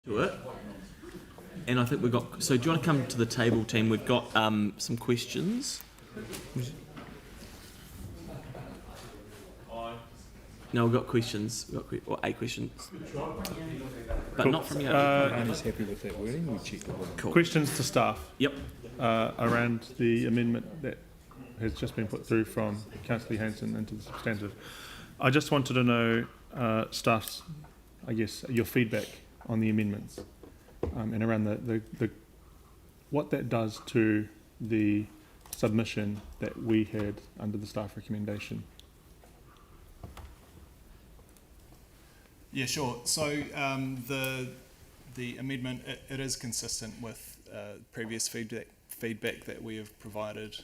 [SPEAKER 2] to it. And I think we've got, so do you want to come to the table, team? We've got some questions. No, we've got questions. We've got 8 questions. But
[SPEAKER 4] Cool.
[SPEAKER 2] not from you.
[SPEAKER 4] Arnie's
[SPEAKER 19] happy with that wording. We check the
[SPEAKER 2] Cool.
[SPEAKER 4] Questions to staff.
[SPEAKER 2] Yep.
[SPEAKER 4] Around the amendment that has just been put through from Councillor Hanson into the substantive. I just wanted to know staff's, I guess, your feedback on the amendments and around the what that does to the submission that we had under the staff recommendation.
[SPEAKER 8] Yeah, sure. So the amendment, it is consistent with previous feedback that we have provided.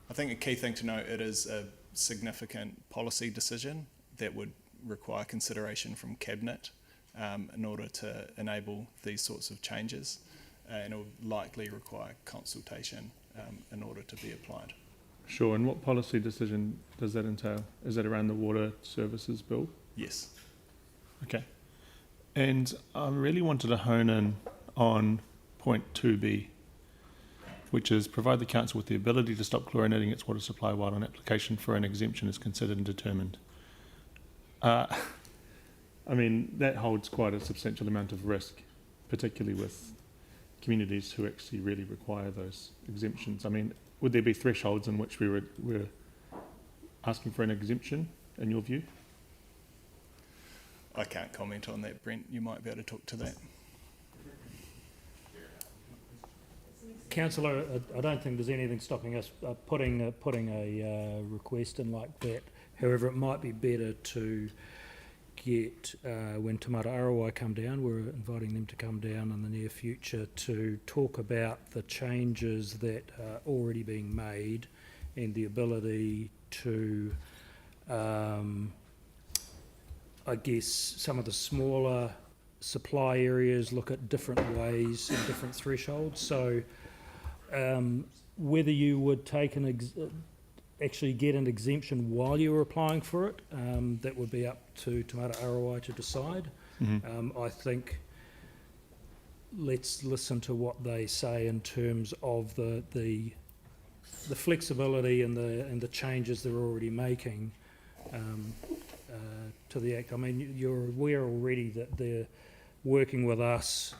[SPEAKER 8] I think a key thing to note, it is a significant policy decision that would require consideration from Cabinet in order to enable these sorts of changes, and it will likely require consultation in order to be applied.
[SPEAKER 4] Sure, and what policy decision does that entail? Is that around the water services bill?
[SPEAKER 8] Yes.
[SPEAKER 4] Okay. And I really wanted to hone in on point 2B, which is provide the council with the ability to stop chlorinating its water supply while an application for an exemption is considered and determined. I mean, that holds quite a substantial amount of risk, particularly with communities who actually really require those exemptions. I mean, would there be thresholds in which we're asking for an exemption, in your view?
[SPEAKER 8] I can't comment on that, Brent. You might be able to talk to that.
[SPEAKER 9] Councillor, I don't think there's anything stopping us putting a request in like that. However, it might be better to get, when Te Mata Arawai come down, we're inviting them to come down in the near future to talk about the changes that are already being made and the ability to, I guess, some of the smaller supply areas look at different ways and different thresholds. So whether you would take actually get an exemption while you were applying for it, that would be up to Te Mata Arawai to decide. I think let's listen to what they say in terms of the flexibility and the changes they're already making to the Act. I mean, you're aware already that they're working with us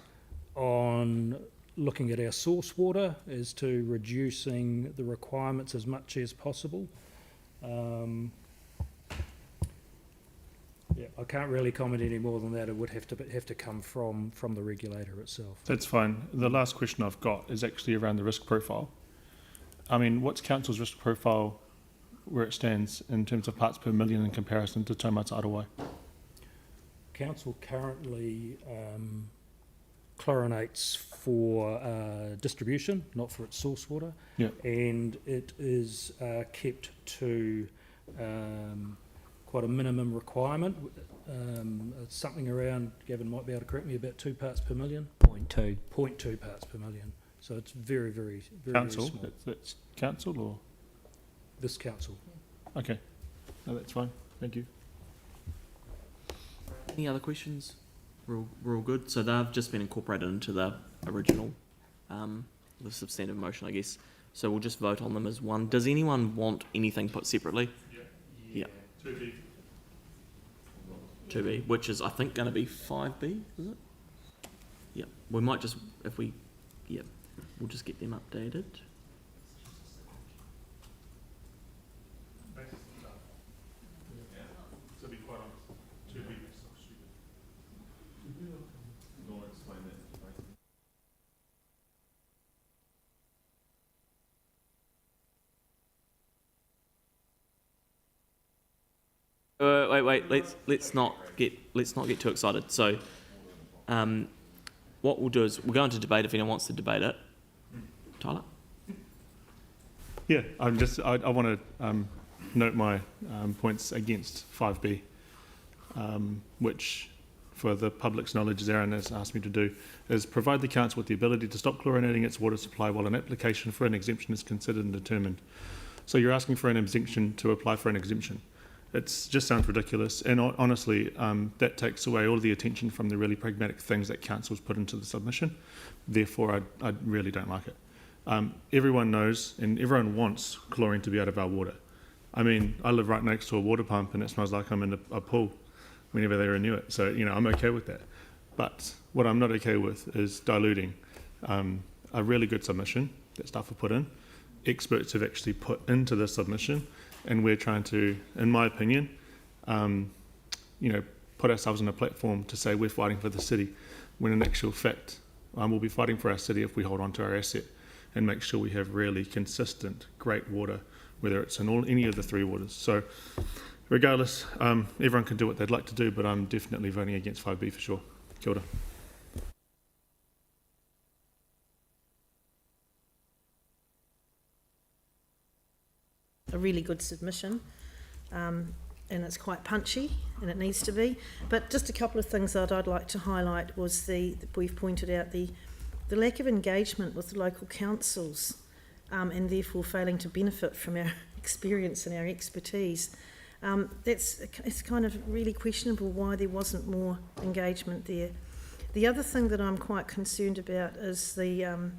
[SPEAKER 9] on looking at our source water as to reducing the requirements as much as possible. Yeah, I can't really comment any more than that. It would have to come from the regulator itself.
[SPEAKER 4] That's fine. The last question I've got is actually around the risk profile. I mean, what's council's risk profile where it stands in terms of parts per million in comparison to Te Mata Arawai?
[SPEAKER 9] Council currently chlorinates for distribution, not for its source water, and it is kept to quite a minimum requirement. It's something around, Gavin might be able to correct me, about 2 parts per million.
[SPEAKER 20] 0.2.
[SPEAKER 9] 0.2 parts per million. So it's very, very, very,
[SPEAKER 4] Council?
[SPEAKER 9] very small.
[SPEAKER 4] That's council or?
[SPEAKER 9] This council.
[SPEAKER 4] Okay. No, that's fine. Thank you.
[SPEAKER 2] Any other questions? We're all good. So they've just been incorporated into the original, the substantive motion, I guess. So we'll just vote on them as one. Does anyone want anything put separately? Yeah.
[SPEAKER 4] 2B.
[SPEAKER 2] 2B, which is I think going to be 5B, is it? Yep. We might just, if we, yep, we'll just get them updated.
[SPEAKER 4] To be quite honest, 2B is so stupid. Go on, explain that.
[SPEAKER 2] Wait. Let's not get too excited. So, what we'll do is we'll go into debate if anyone wants to debate it. Tyler.
[SPEAKER 4] Yeah, I want to note my points against 5B, which, for the public's knowledge, as Aaron has asked me to do, is provide the council with the ability to stop chlorinating its water supply while an application for an exemption is considered and determined. So you're asking for an exemption to apply for an exemption. It just sounds ridiculous, and honestly, that takes away all the attention from the really pragmatic things that council's put into the submission. Therefore, I really don't like it. Everyone knows and everyone wants chlorine to be out of our water. I mean, I live right next to a water pump and it smells like I'm in a pool whenever they renew it. So, I'm okay with that. But what I'm not okay with is diluting a really good submission that staff have put in. Experts have actually put into the submission, and we're trying to, in my opinion, put ourselves on a platform to say we're fighting for the city, when in actual fact, we'll be fighting for our city if we hold on to our asset and make sure we have really consistent, great water, whether it's in any of the three waters. So regardless, everyone can do what they'd like to do, but I'm definitely voting against 5B for sure. Kia ora.
[SPEAKER 10] A really good submission, and it's quite punchy, and it needs to be. But just a couple of things that I'd like to highlight was we've pointed out the lack of engagement with the local councils, and therefore failing to benefit from our experience and our expertise. It's kind of really questionable why there wasn't more engagement there. The other thing that I'm quite concerned about is the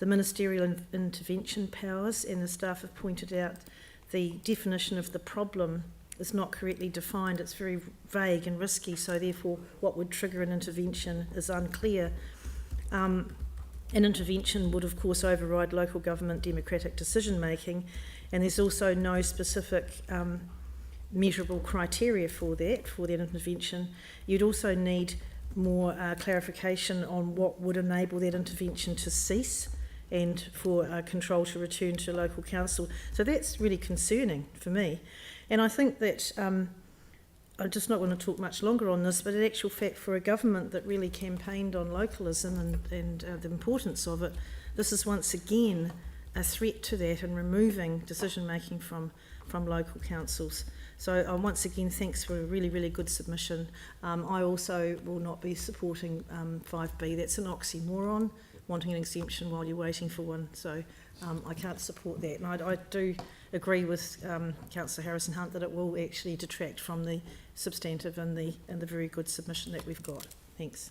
[SPEAKER 10] ministerial intervention powers, and the staff have pointed out the definition of the problem is not correctly defined. It's very vague and risky, so therefore what would trigger an intervention is unclear. An intervention would of course override local government democratic decision making, and there's also no specific measurable criteria for that intervention. You'd also need more clarification on what would enable that intervention to cease and for control to return to local council. So that's really concerning for me. And I think that, I just not want to talk much longer on this, but in actual fact for a government that really campaigned on localism and the importance of it, this is once again a threat to that and removing decision making from local councils. So once again, thanks for a really, really good submission. I also will not be supporting 5B. That's an oxymoron, wanting an exemption while you're waiting for one. So I can't support that. And I do agree with Councillor Harrison-Hunt that it will actually detract from the substantive and the very good submission that we've got. Thanks.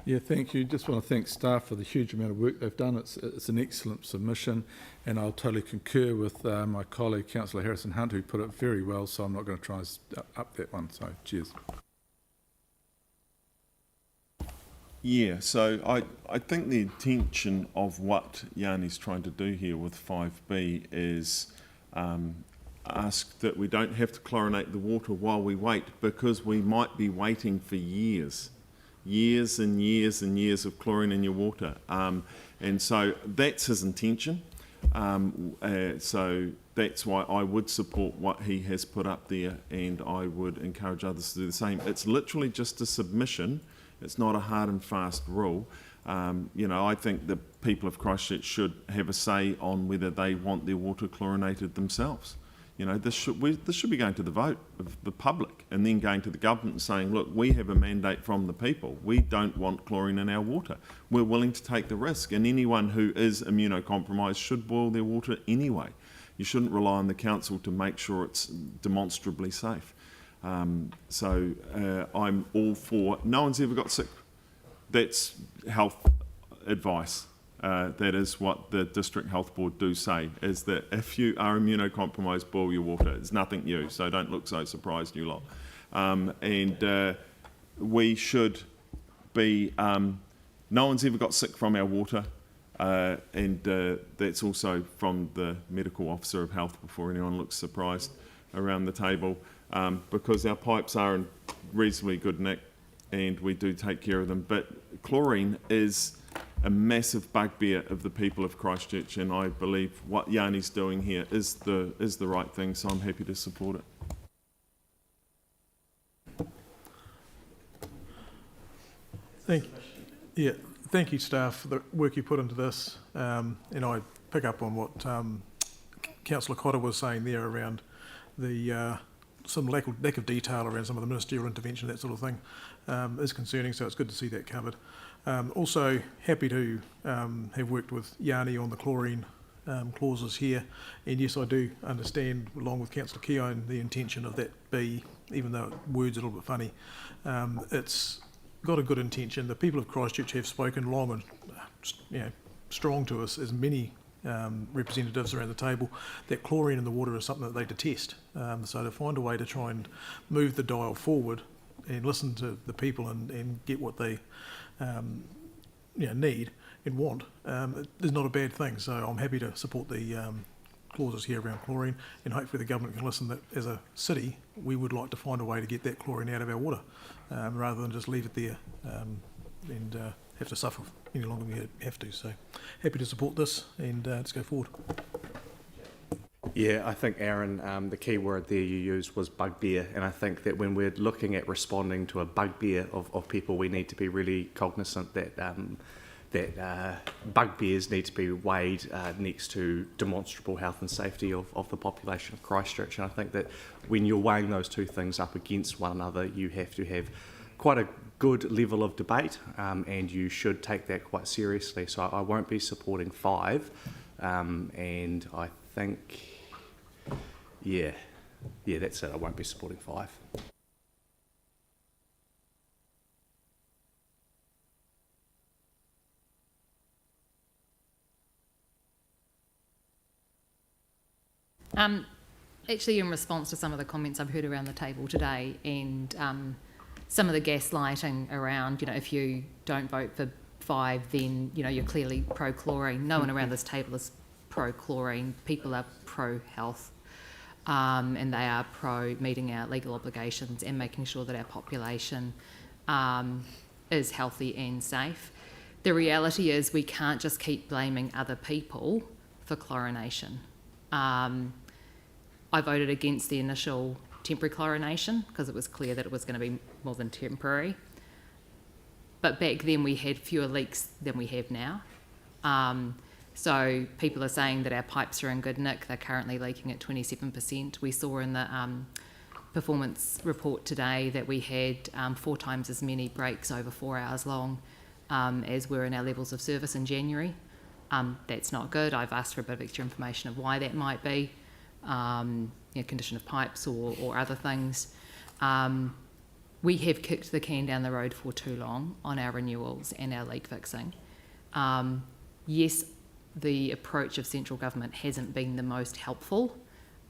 [SPEAKER 19] Yeah, thank you. Just want to thank staff for the huge amount of work they've done. It's an excellent submission, and I'll totally concur with my colleague, Councillor Harrison-Hunt, who put it very well, so I'm not going to try and up that one. So, cheers.
[SPEAKER 6] Yeah, so I think the intention of what Yanni's trying to do here with 5B is ask that we don't have to chlorinate the water while we wait, because we might be waiting for years and years and years of chlorine in your water. And so that's his intention. So that's why I would support what he has put up there, and I would encourage others to do the same. It's literally just a submission. It's not a hard and fast rule. I think the people of Christchurch should have a say on whether they want their water chlorinated themselves. This should be going to the vote of the public, and then going to the government and saying, look, we have a mandate from the people. We don't want chlorine in our water. We're willing to take the risk, and anyone who is immunocompromised should boil their water anyway. You shouldn't rely on the council to make sure it's demonstrably safe. So I'm all for, no one's ever got sick. That's health advice. That is what the District Health Board do say, is that if you are immunocompromised, boil your water. It's nothing new, so don't look so surprised, you lot. And we should be, no one's ever got sick from our water, and that's also from the Medical Officer of Health, before anyone looks surprised around the table, because our pipes are in reasonably good nick, and we do take care of them. But chlorine is a massive bugbear of the people of Christchurch, and I believe what Yanni's doing here is the right thing, so I'm happy to support it.
[SPEAKER 16] Thank you, staff, for the work you put into this. And I pick up on what Councillor Cotter was saying there around the some lack of detail around some of the ministerial intervention, that sort of thing, is concerning, so it's good to see that covered. Also happy to have worked with Yanni on the chlorine clauses here. And yes, I do understand, along with Councillor Keown, the intention of that be, even though it words a little bit funny, it's got a good intention. The people of Christchurch have spoken long and strong to us, as many representatives around the table, that chlorine in the water is something that they detest. So to find a way to try and move the dial forward and listen to the people and get what they need and want is not a bad thing. So I'm happy to support the clauses here around chlorine, and hopefully the government can listen that as a city we would like to find a way to get that chlorine out of our water, rather than just leave it there and have to suffer any longer than we have to. So happy to support this, and let's go forward.
[SPEAKER 11] Yeah, I think, Aaron, the key word there you used was bugbear, and I think that when we're looking at responding to a bugbear of people, we need to be really cognizant that bugbears need to be weighed next to demonstrable health and safety of the population of Christchurch. And I think that when you're weighing those two things up against one another, you have to have quite a good level of debate, and you should take that quite seriously. So I won't be supporting 5, and I think, yeah, that's it. I won't be supporting 5.
[SPEAKER 18] Actually, in response to some of the comments I've heard around the table today, and some of the gaslighting around, if you don't vote for 5, then, you're clearly pro-chlorine. No one around this table is pro-chlorine. People are pro-health, and they are pro-meeting our legal obligations and making sure that our population is healthy and safe. The reality is we can't just keep blaming other people for chlorination. I voted against the initial temporary chlorination because it was clear that it was going to be more than temporary. But back then we had fewer leaks than we have now. So people are saying that our pipes are in good nick. They're currently leaking at 27%. We saw in the performance report today that we had 4 times as many breaks over 4 hours long as were in our levels of service in January. That's not good. I've asked for a bit of extra information of why that might be, condition of pipes or other things. We have kicked the can down the road for too long on our renewals and our leak fixing. Yes, the approach of central government hasn't been the most helpful.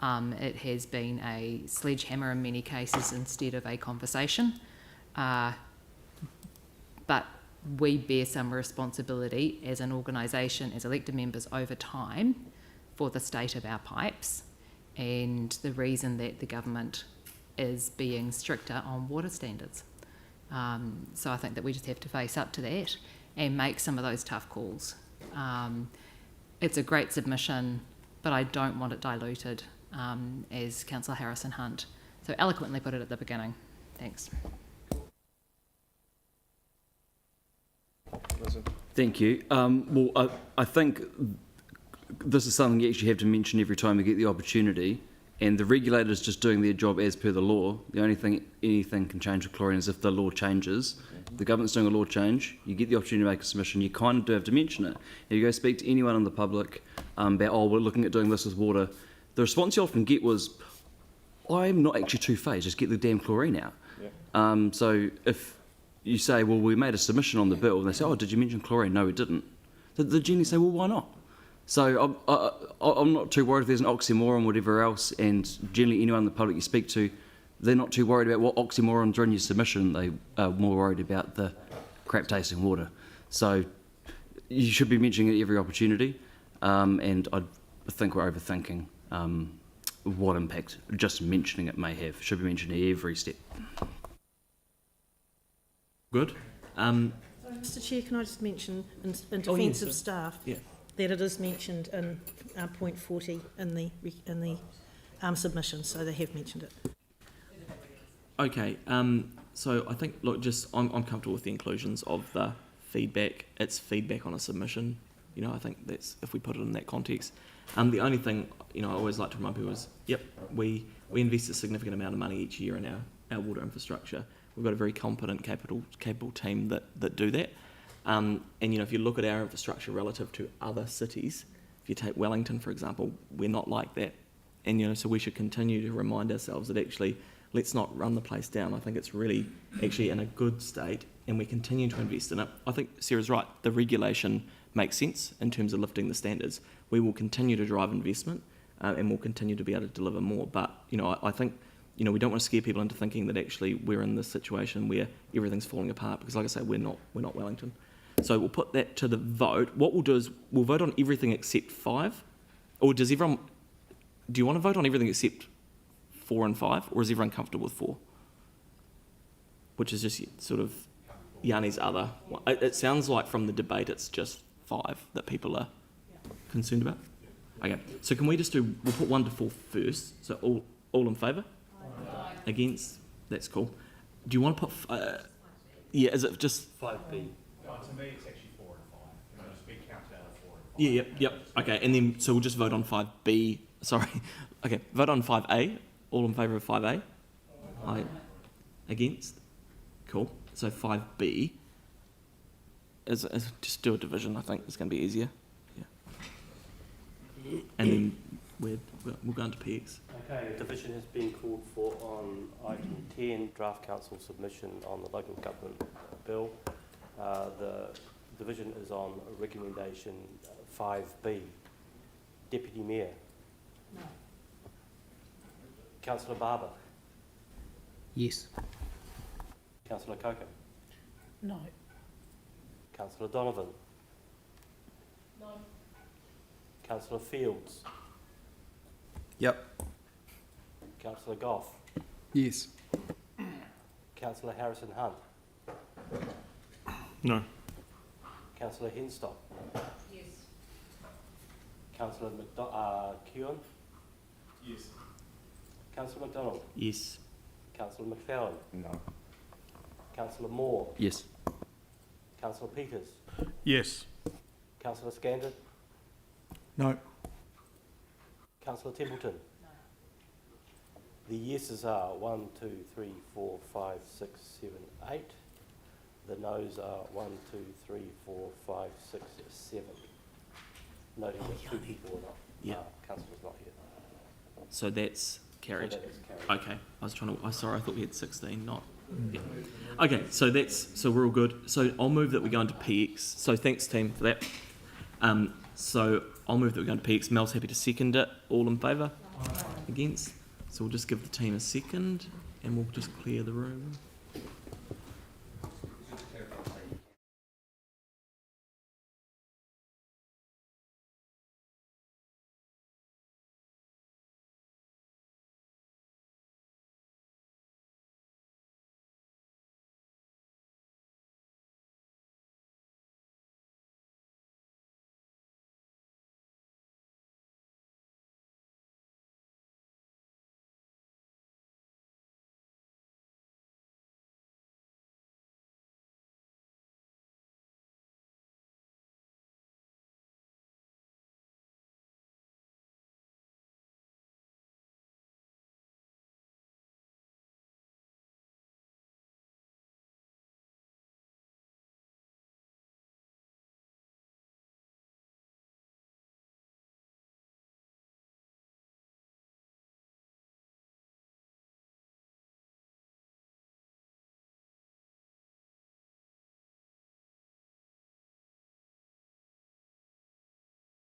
[SPEAKER 18] It has been a sledgehammer in many cases instead of a conversation. But we bear some responsibility as an organisation, as elected members over time, for the state of our pipes and the reason that the government is being stricter on water standards. So I think that we just have to face up to that and make some of those tough calls. It's a great submission, but I don't want it diluted, as Councillor Harrison-Hunt so eloquently put it at the beginning. Thanks.
[SPEAKER 15] Thank you. Well, I think this is something you actually have to mention every time you get the opportunity, and the regulator's just doing their job as per the law. The only thing anything can change with chlorine is if the law changes. The government's doing a law change, you get the opportunity to make a submission, you kind of do have to mention it. If you go speak to anyone in the public about, we're looking at doing this with water, the response you often get was, I'm not actually too phased, just get the damn chlorine out. Yeah. So if you say, well, we made a submission on the bill, and they say, did you mention chlorine? No, we didn't. The generally say, well, why not? So I'm not too worried if there's an oxymoron, whatever else, and generally anyone in the public you speak to, they're not too worried about what oxymorons are in your submission. They are more worried about the crap tasting water. So you should be mentioning it every opportunity, and I think we're overthinking what impact just mentioning it may have. Should be mentioned every step. Good.
[SPEAKER 10] Mr. Chair, can I just mention in defence of staff that it is mentioned in point 40 in the submission, so they have mentioned it.
[SPEAKER 2] Okay, so I think, look, I'm comfortable with the inclusions of the feedback. It's feedback on a submission. I think that's, if we put it in that context. The only thing, I always like to remind people is, we invest a significant amount of money each year in our water infrastructure. We've got a very competent, capable team that do that. And if you look at our infrastructure relative to other cities, if you take Wellington, for example, we're not like that. And, you know, so we should continue to remind ourselves that actually, let's not run the place down. I think it's really actually in a good state and we continue to invest in it. I think Sarah's right. The regulation makes sense in terms of lifting the standards. We will continue to drive investment and we'll continue to be able to deliver more. But, you know, I think, you know, we don't want to scare people into thinking that actually we're in this situation where everything's falling apart because, like I say, we're not Wellington. So we'll put that to the vote. What we'll do is we'll vote on everything except 5. Or does everyone... Do you want to vote on everything except 4 and 5, or is everyone comfortable with 4? Which is just sort of Yanni's other. It sounds like from the debate it's just 5 that people are concerned about. Okay, so can we just do? We'll put 1 to 4 first. So all in favour? Against? That's cool. Do you want to put? Yeah, is it just 5B?
[SPEAKER 5] No, to me it's actually 4 and 5. It'll just be counted out of 4 and 5.
[SPEAKER 2] Yeah, yep. Okay, and then so we'll just vote on 5B. Sorry. Okay, vote on 5A. All in favour of 5A? Aye. Against? Cool. So 5B is just do a division. I think it's going to be easier. Yeah. And then we'll go into PX.
[SPEAKER 22] Okay, a division has been called for on item 10, draft council submission on the local government bill. The division is on recommendation 5B. Deputy Mayor. No. Councillor Barber.
[SPEAKER 20] Yes.
[SPEAKER 22] Councillor Coker.
[SPEAKER 14] No.
[SPEAKER 22] Councillor Donovan.
[SPEAKER 14] No.
[SPEAKER 22] Councillor Fields.
[SPEAKER 7] Yep.
[SPEAKER 22] Councillor Goff.
[SPEAKER 13] Yes.
[SPEAKER 22] Councillor Harrison Hunt.
[SPEAKER 4] No.
[SPEAKER 22] Councillor Henstock.
[SPEAKER 14] Yes.
[SPEAKER 22] Councillor Keown.
[SPEAKER 5] Yes.
[SPEAKER 22] Councillor McDonald.
[SPEAKER 2] Yes.
[SPEAKER 22] Councillor McFarlane.
[SPEAKER 11] No.
[SPEAKER 22] Councillor Moore.
[SPEAKER 15] Yes.
[SPEAKER 22] Councillor Peters.
[SPEAKER 16] Yes.
[SPEAKER 22] Councillor Scandon.
[SPEAKER 19] No.
[SPEAKER 22] Councillor Templeton. No. The yeses are 1, 2, 3, 4, 5, 6, 7, 8. The noes are 1, 2, 3, 4, 5, 6, 7. Noting that 2 people are not.
[SPEAKER 2] Yeah.
[SPEAKER 22] Councillor's not here.
[SPEAKER 2] So that's carried.
[SPEAKER 22] So that is carried.
[SPEAKER 2] Okay. I was trying to. Sorry, I thought we had 16. Not. Yeah. Okay. So we're all good. So I'll move that we go into PX. So thanks, team, for that. So I'll move that we go into PX. Mel's happy to second it. All in favour? Against? So we'll just give the team a second, and we'll just clear the room.